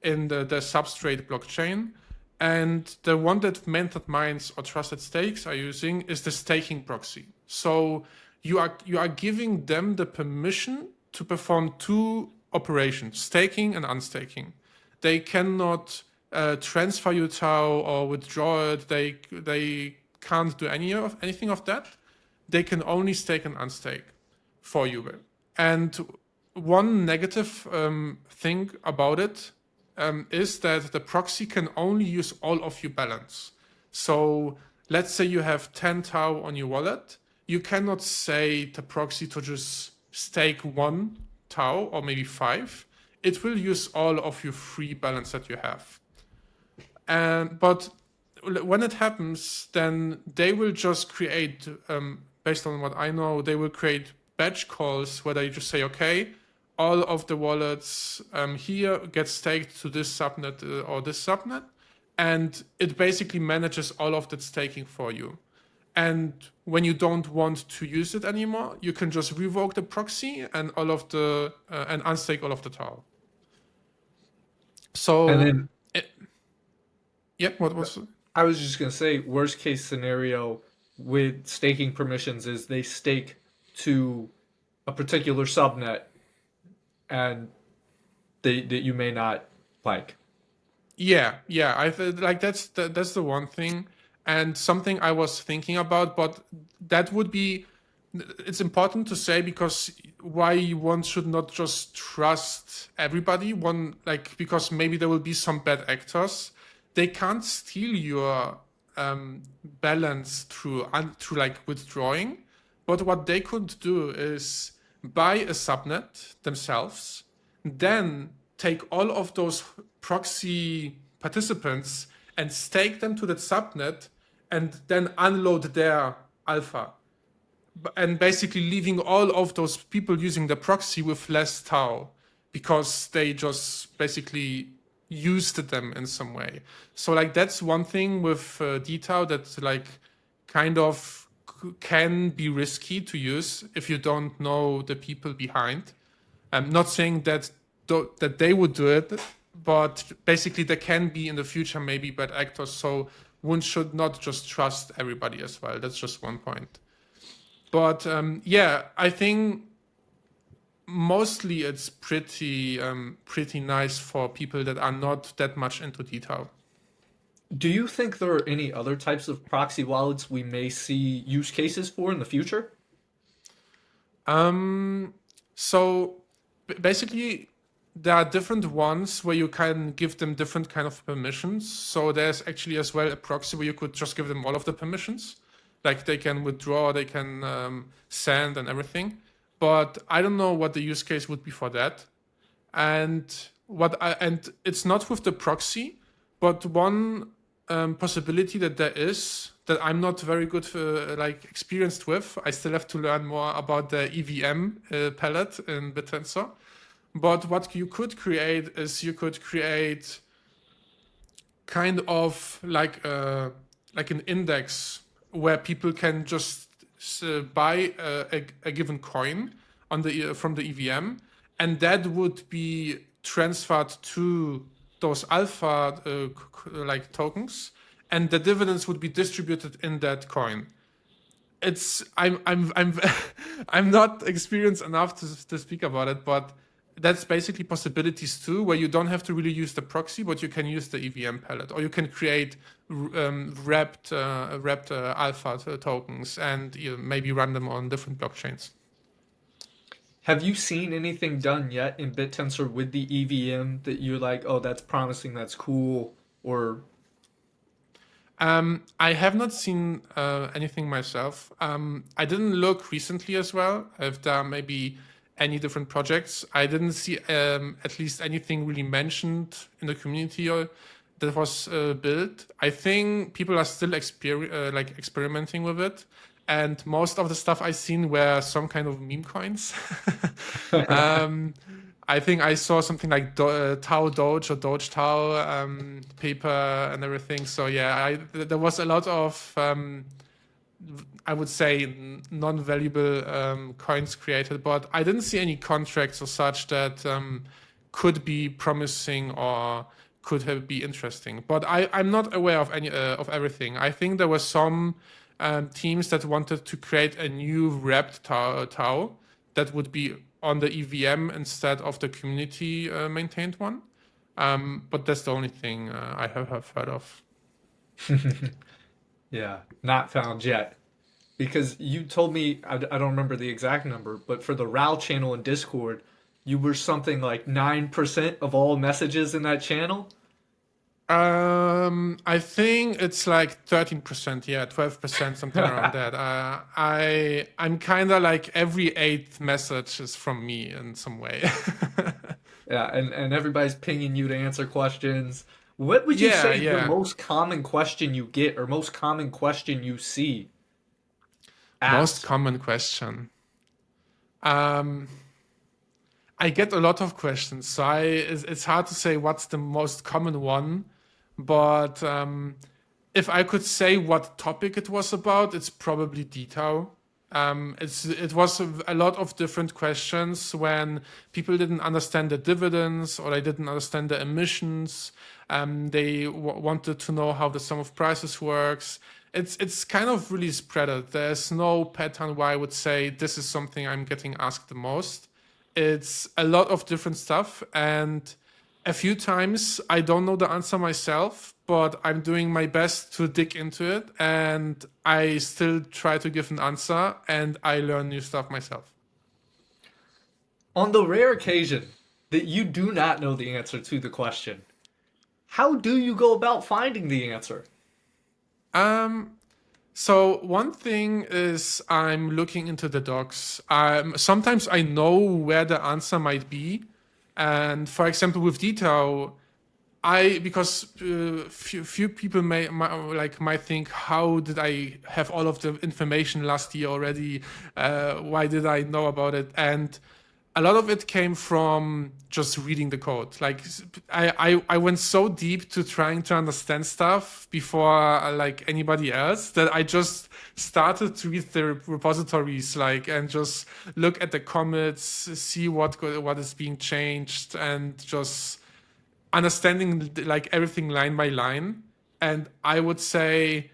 in the substrate blockchain. And the one that Mentored Minds or Trusted Stakes are using is the staking proxy. So you are giving them the permission to perform two operations, staking and unstaking. They cannot transfer your TAO or withdraw it. They can't do anything of that. They can only stake and unstake for you. And one negative thing about it is that the proxy can only use all of your balance. So let's say you have 10 TAO on your wallet. You cannot say the proxy to just stake 1 TAO or maybe 5. It will use all of your free balance that you have. But when it happens, then they will just create, based on what I know, they will create batch calls where they just say, okay, all of the wallets here get staked to this subnet or this subnet, and it basically manages all of that staking for you. And when you don't want to use it anymore, you can just revoke the proxy and all of the and unstake all of the TAO. So, And then, yeah, what was? I was just gonna say, worst case scenario with staking permissions is they stake to a particular subnet, and that you may not like. Yeah, I like that's the one thing, and something I was thinking about, but that would be. It's important to say because why one should not just trust everybody. Because maybe there will be some bad actors. They can't steal your balance through like withdrawing, but what they could do is buy a subnet themselves, then take all of those proxy participants and stake them to that subnet, and then unload their alpha, and basically leaving all of those people using the proxy with less TAO because they just basically used them in some way. So like that's one thing with dTAO that like kind of can be risky to use if you don't know the people behind. I'm not saying that they would do it, but basically there can be in the future maybe bad actors. So one should not just trust everybody as well. That's just one point. But yeah, I think mostly it's pretty nice for people that are not that much into dTAO. Do you think there are any other types of proxy wallets we may see use cases for in the future? So basically, there are different ones where you can give them different kind of permissions. So there's actually as well a proxy where you could just give them all of the permissions. Like they can withdraw, they can send and everything. But I don't know what the use case would be for that. And it's not with the proxy, but one possibility that there is that I'm not very good experienced with. I still have to learn more about the EVM palette in Bittensor. But what you could create is you could create kind of like an index where people can just buy a given coin from the EVM, and that would be transferred to those alpha tokens, and the dividends would be distributed in that coin. I'm not experienced enough to speak about it, but that's basically possibilities too, where you don't have to really use the proxy, but you can use the EVM palette, or you can create wrapped alpha tokens and maybe run them on different blockchains. Have you seen anything done yet in Bittensor with the EVM that you're like, oh, that's promising, that's cool, or? I have not seen anything myself. I didn't look recently as well if there are maybe any different projects. I didn't see at least anything really mentioned in the community that was built. I think people are still experimenting with it, and most of the stuff I've seen were some kind of meme coins. I think I saw something like Tao Doge or Doge Tao paper and everything. So yeah, there was a lot of I would say non-valuable coins created, but I didn't see any contracts or such that could be promising or could be interesting. But I'm not aware of any of everything. I think there were some teams that wanted to create a new wrapped TAO that would be on the EVM instead of the community maintained one. But that's the only thing I have heard of. Yeah, not found yet. Because you told me, I don't remember the exact number, but for the RAL channel in Discord, you were something like 9% of all messages in that channel. I think it's like 13%, yeah, 12%, something around that. I'm kind of like every eighth message is from me in some way. Yeah, and everybody's pinging you to answer questions. What would you Yeah, say is the yeah. most common question you get or most common question you see Most asked? common question. Um, I get a lot of questions, so it's hard to say what's the most common one. But if I could say what topic it was about, it's probably detail. It was a lot of different questions when people didn't understand the dividends or they didn't understand the emissions. They wanted to know how the sum of prices works. It's kind of really spread out. There's no pattern where I would say this is something I'm getting asked the most. It's a lot of different stuff, and a few times I don't know the answer myself, but I'm doing my best to dig into it, and I still try to give an answer, and I learn new stuff myself. On the rare occasion that you do not know the answer to the question, how do you go about finding the answer? Um, so one thing is I'm looking into the docs. Sometimes I know where the answer might be, and for example with detail, because few people might think, how did I have all of the information last year already? Why did I know about it? And a lot of it came from just reading the code. Like I went so deep to trying to understand stuff before like anybody else that I just started to read the repositories and just look at the commits, see what is being changed, and just understanding like everything line by line. And I would say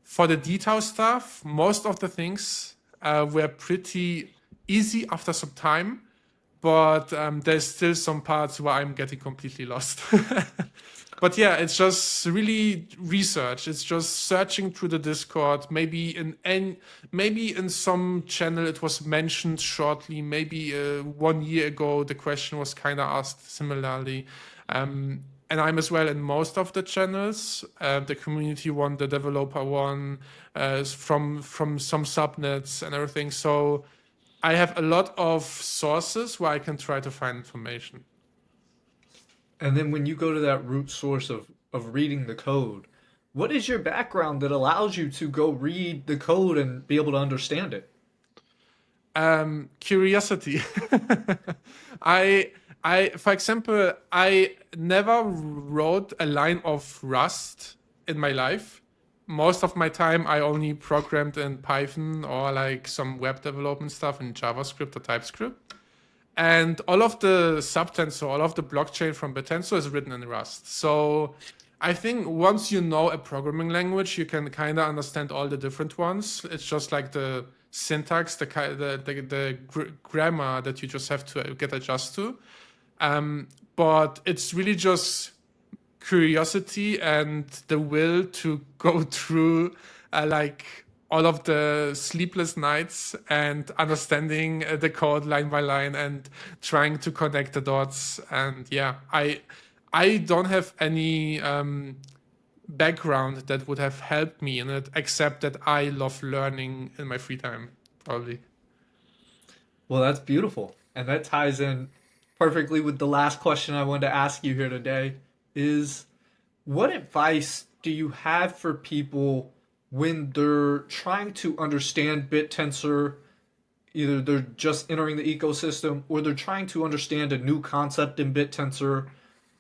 for the detail stuff, most of the things were pretty easy after some time, but there's still some parts where I'm getting completely lost. But yeah, it's just really research. It's just searching through the Discord. Maybe in some channel it was mentioned shortly. Maybe 1 year ago the question was kind of asked similarly. And I'm as well in most of the channels. The community one, the developer one, from some subnets and everything. So I have a lot of sources where I can try to find information. And then when you go to that root source of reading the code, what is your background that allows you to go read the code and be able to understand it? Curiosity. I for example, I never wrote a line of Rust in my life. Most of my time I only programmed in Python or like some web development stuff in JavaScript or TypeScript. And all of the subtensor, all of the blockchain from Bittensor is written in Rust. So I think once you know a programming language, you can kind of understand all the different ones. It's just like the syntax, the grammar that you just have to get adjusted to. But it's really just curiosity and the will to go through like all of the sleepless nights and understanding the code line by line and trying to connect the dots. And yeah, I don't have any background that would have helped me in it, except that I love learning in my free time, probably. Well, that's beautiful. And that ties in perfectly with the last question I wanted to ask you here today is what advice do you have for people when they're trying to understand BitTensor, either they're just entering the ecosystem or they're trying to understand a new concept in Bittensor.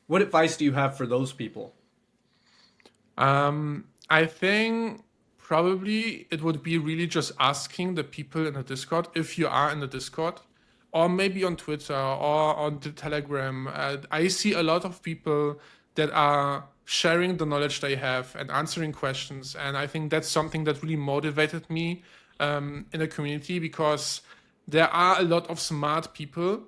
What advice do you have for those people? I think probably it would be really just asking the people in the Discord, if you are in the Discord, or maybe on Twitter or on the Telegram. I see a lot of people that are sharing the knowledge they have and answering questions. And I think that's something that really motivated me in the community, because there are a lot of smart people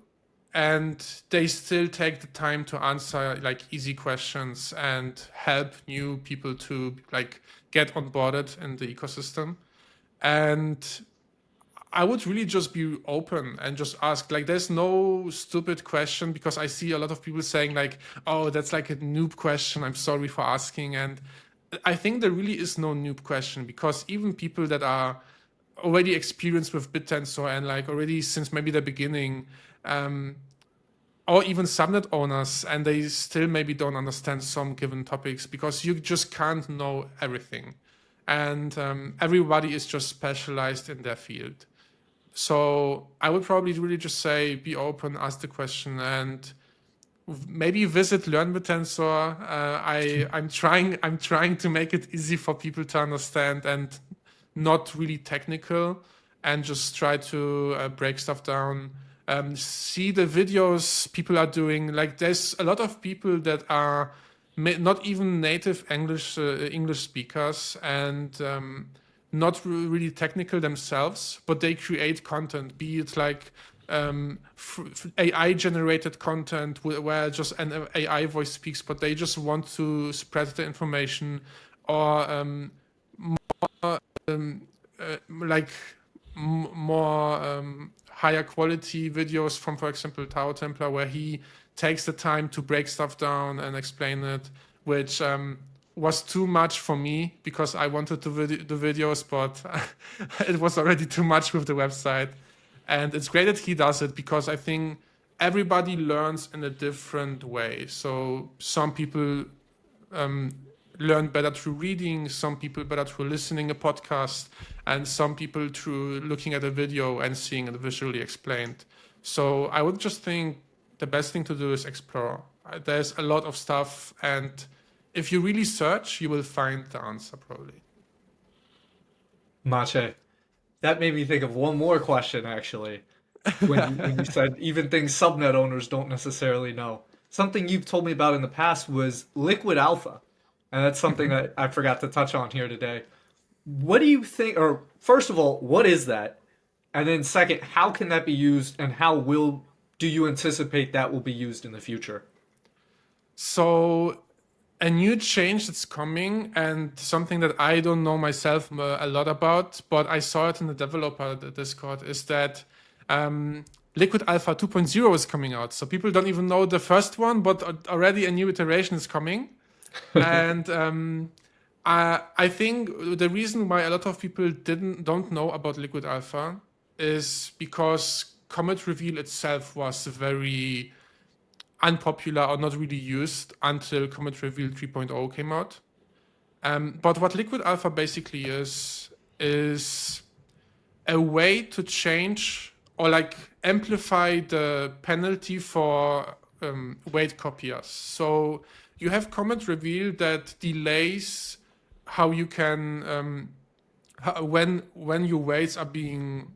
and they still take the time to answer like easy questions and help new people to like get onboarded in the ecosystem. And I would really just be open and just ask, like, there's no stupid question, because I see a lot of people saying like, oh, that's like a noob question, I'm sorry for asking. And I think there really is no noob question, because even people that are already experienced with Bittensor and like already since maybe the beginning, or even subnet owners, and they still maybe don't understand some given topics, because you just can't know everything. And everybody is just specialized in their field. So I would probably really just say, be open, ask the question, and maybe visit Learn Bittensor. I'm trying to make it easy for people to understand and not really technical, and just try to break stuff down. See the videos people are doing. Like, there's a lot of people that are not even native English speakers, and not really technical themselves, but they create content, be it like AI generated content where just an AI voice speaks, but they just want to spread the information, or like more higher quality videos from, for example, TAO Templar, where he takes the time to break stuff down and explain it, which was too much for me, because I wanted to do videos, but it was already too much with the website. And it's great that he does it, because I think everybody learns in a different way. So some people learn better through reading, some people better through listening a podcast, and some people through looking at a video and seeing it visually explained. So I would just think the best thing to do is explore. There's a lot of stuff, and if you really search, you will find the answer probably. Maciej, that made me think of one more question actually. When you said even things subnet owners don't necessarily know. Something you've told me about in the past was liquid alpha. And that's something that I forgot to touch on here today. What do you think, or first of all, what is that? And then second, how can that be used, and do you anticipate that will be used in the future? So a new change that's coming, and something that I don't know myself a lot about, but I saw it in the developer Discord, is that Liquid Alpha 2.0 is coming out. So people don't even know the first one, but already a new iteration is coming. And I think the reason why a lot of people don't know about Liquid Alpha is because Comet Reveal itself was very unpopular or not really used until Comet Reveal 3.0 came out. But what Liquid Alpha basically is a way to change or like amplify the penalty for weight copiers. So you have Comet Reveal that delays how you can when your weights are being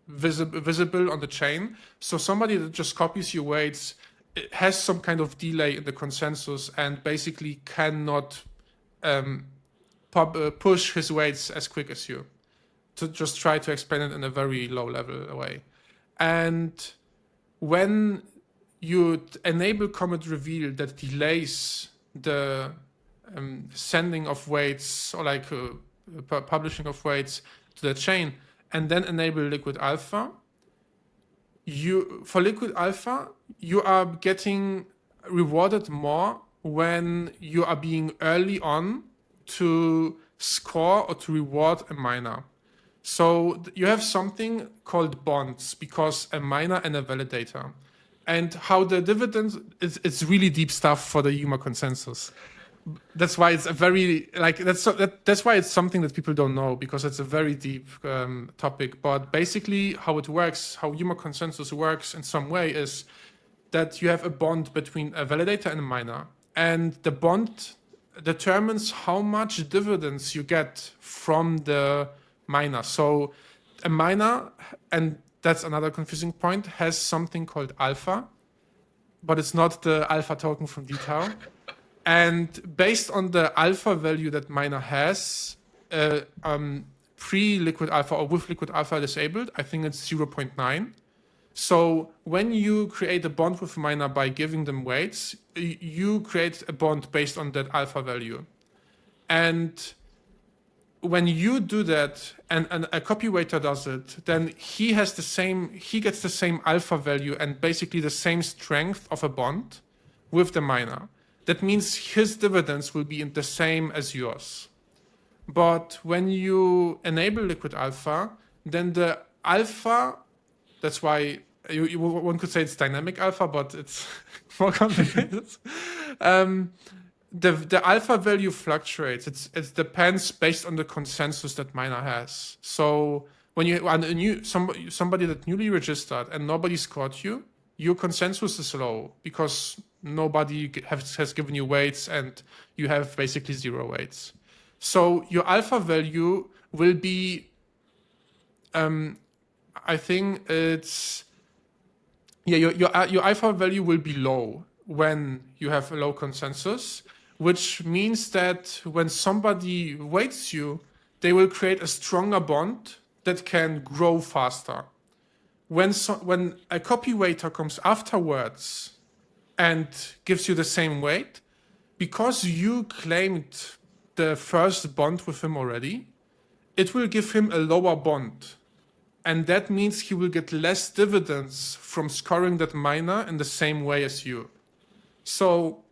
visible on the chain. So somebody that just copies your weights, it has some kind of delay in the consensus and basically cannot push his weights as quick as you, to just try to explain it in a very low level way. And when you enable Comet Reveal that delays the sending of weights, or like publishing of weights to the chain, and then enable Liquid Alpha, for Liquid Alpha, you are getting rewarded more when you are being early on to score or to reward a miner. So you have something called bonds, because a miner and a validator. And how the dividends, it's really deep stuff for the Yuma consensus. That's why it's a very that's why it's something that people don't know, because it's a very deep topic. But basically, how it works, how humor consensus works in some way, is that you have a bond between a validator and a miner, and the bond determines how much dividends you get from the miner. So a miner, and that's another confusing point, has something called alpha, but it's not the alpha token from DTAO. And based on the alpha value that miner has, pre-liquid alpha or with liquid alpha disabled, I think it's 0.9. So when you create a bond with a miner by giving them weights, you create a bond based on that alpha value. And when you do that and a copywriter does it, then he gets the same alpha value and basically the same strength of a bond with the miner. That means his dividends will be the same as yours. But when you enable liquid alpha, then the alpha, that's why one could say it's dynamic alpha, but it's more complicated. The alpha value fluctuates. It depends based on the consensus that miner has. So when you are somebody that newly registered and nobody scored you, your consensus is low because nobody has given you weights and you have basically 0 weights. So your alpha value will be, I think it's, your alpha value will be low when you have a low consensus, which means that when somebody weights you, they will create a stronger bond that can grow faster. When a copywriter comes afterwards and gives you the same weight, because you claimed the first bond with him already, it will give him a lower bond. And that means he will get less dividends from scoring that miner in the same way as you. So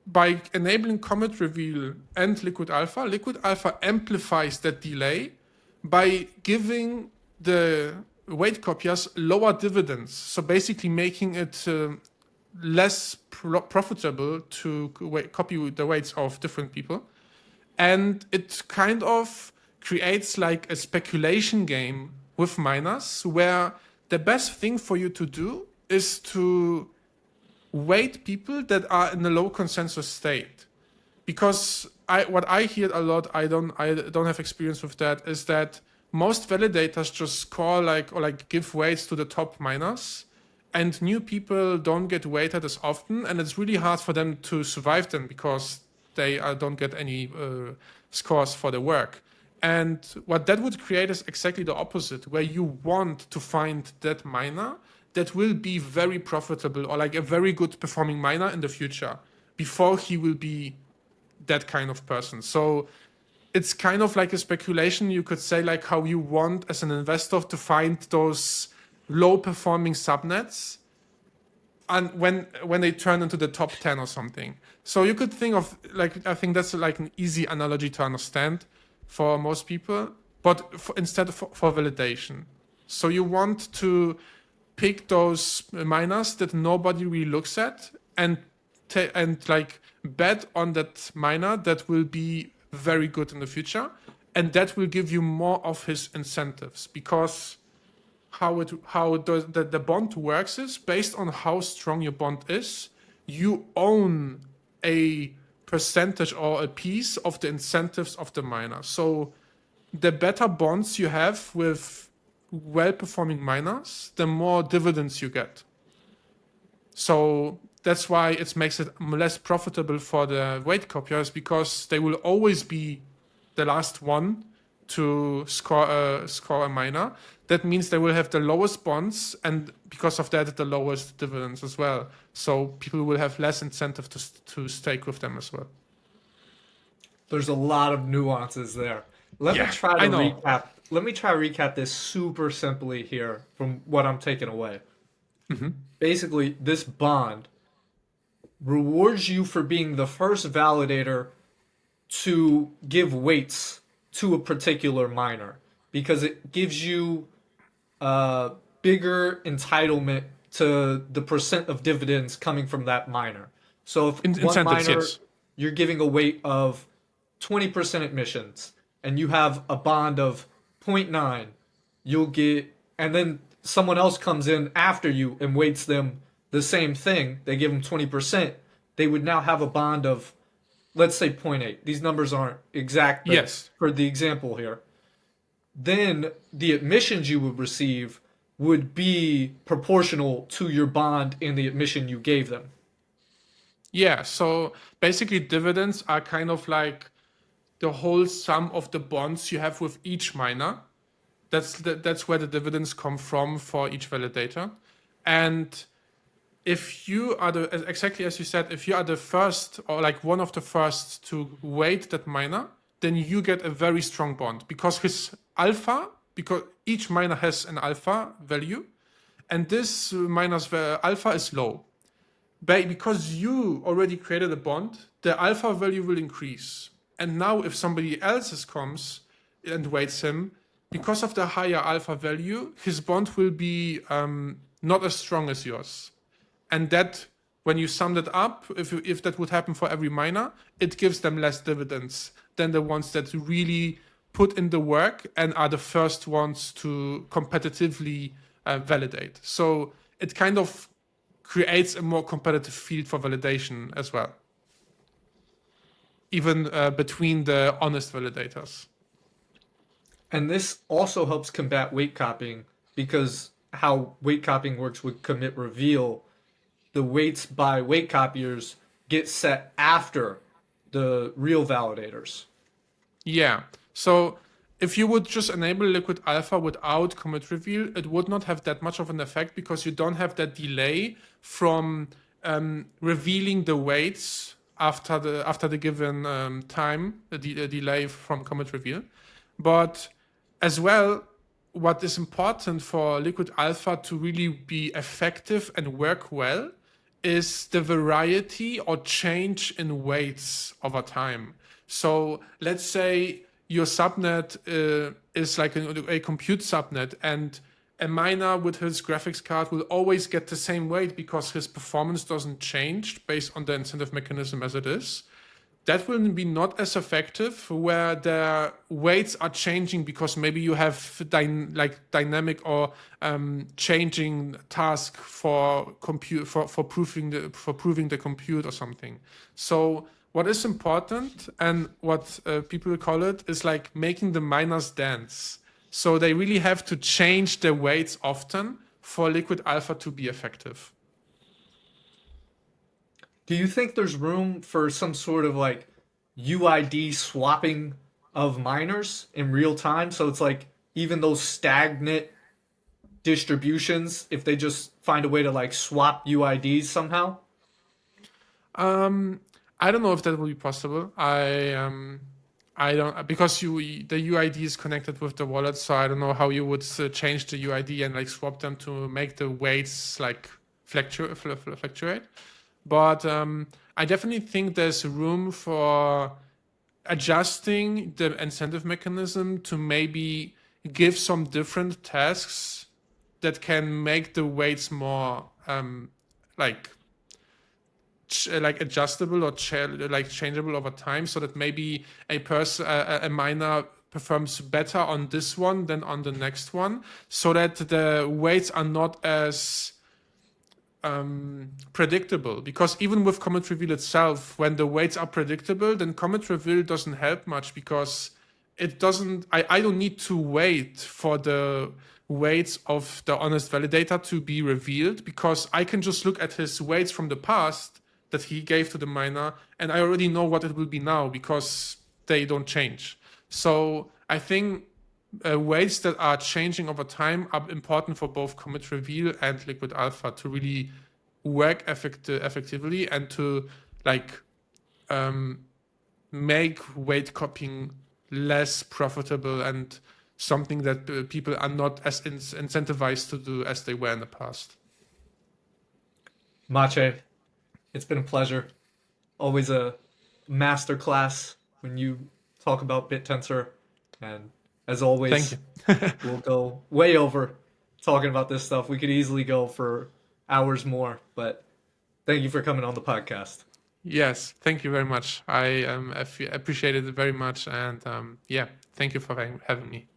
by enabling Comet Reveal and Liquid Alpha amplifies that delay by giving the weight copiers lower dividends. So basically making it less profitable to copy the weights of different people. And it kind of creates like a speculation game with miners where the best thing for you to do is to weight people that are in a low consensus state. Because what I hear a lot, I don't have experience with that, is that most validators just score or give weights to the top miners, and new people don't get weighted as often, and it's really hard for them to survive them because they don't get any scores for the work. And what that would create is exactly the opposite, where you want to find that miner that will be very profitable or like a very good performing miner in the future before he will be that kind of person. So it's kind of like a speculation, you could say, like how you want as an investor to find those low performing subnets and when they turn into the top 10 or something. So you could think of I think that's like an easy analogy to understand for most people, but instead for validation. So you want to pick those miners that nobody really looks at and like bet on that miner that will be very good in the future, and that will give you more of his incentives, because how the bond works is based on how strong your bond is. You own a percentage or a piece of the incentives of the miner. So the better bonds you have with well-performing miners, the more dividends you get. So that's why it makes it less profitable for the weight copiers, because they will always be the last one to score a miner. That means they will have the lowest bonds, and because of that, the lowest dividends as well. So people will have less incentive to stake with them as well. There's a lot of nuances there. Let me try to recap this super simply here from what I'm taking away. Mm-hmm. Basically, this bond rewards you for being the first validator to give weights to a particular miner, because it gives you a bigger entitlement to the percent of dividends coming from that miner. So if one miner, you're giving a weight of 20% admissions and you have a bond of zero point 0.9, you'll get, and then someone else comes in after you and weights them the same thing, they give them 20%, they would now have a bond of, let's say, zero point 0.8. These numbers aren't exact, but Yes. for the example here, then the admissions you would receive would be proportional to your bond in the admission you gave them. Yeah, so basically dividends are kind of like the whole sum of the bonds you have with each miner. That's where the dividends come from for each validator. And if you are exactly as you said, if you are the first or like one of the first to weight that miner, then you get a very strong bond because his alpha, because each miner has an alpha value, and this miner's alpha is low. Because you already created a bond, the alpha value will increase. And now if somebody else comes and weights him, because of the higher alpha value, his bond will be not as strong as yours. And that, when you sum that up, if that would happen for every miner, it gives them less dividends than the ones that really put in the work and are the first ones to competitively validate. So it kind of creates a more competitive field for validation as well, even between the honest validators. And this also helps combat weight copying because how weight copying works with commit reveal, the weights by weight copiers get set after the real validators. Yeah. So if you would just enable liquid alpha without commit reveal, it would not have that much of an effect because you don't have that delay from revealing the weights after the given time, a delay from commit reveal. But as well, what is important for liquid alpha to really be effective and work well is the variety or change in weights over time. So let's say your subnet is like a compute subnet, and a miner with his graphics card will always get the same weight because his performance doesn't change based on the incentive mechanism as it is. That will be not as effective where the weights are changing because maybe you have dynamic or changing task for compute for proving the compute or something. So what is important and what people call it is like making the miners dance. So they really have to change their weights often for liquid alpha to be effective. Do you think there's room for some sort of like UID swapping of miners in real time? So it's like even those stagnant distributions, if they just find a way to like swap UIDs somehow? I don't know if that will be possible. I don't, because the UID is connected with the wallet, so I don't know how you would change the UID and like swap them to make the weights like fluctuate. But I definitely think there's room for adjusting the incentive mechanism to maybe give some different tasks that can make the weights more like like adjustable or like changeable over time, so that maybe a miner performs better on this one than on the next one, so that the weights are not as predictable. Because even with commit reveal itself, when the weights are predictable, then commit reveal doesn't help much because it doesn't. I don't need to wait for the weights of the honest validator to be revealed because I can just look at his weights from the past that he gave to the miner, and I already know what it will be now because they don't change. So I think weights that are changing over time are important for both commit reveal and liquid alpha to really work effectively and to like make weight copying less profitable and something that people are not as incentivized to do as they were in the past. Maciej, it's been a pleasure. Always a master class when you talk about Bittensor. And as always, Thank you. we'll go way over talking about this stuff. We could easily go for hours more, but thank you for coming on the podcast. Yes, thank you very much. I appreciate it very much, and yeah, thank you for having me.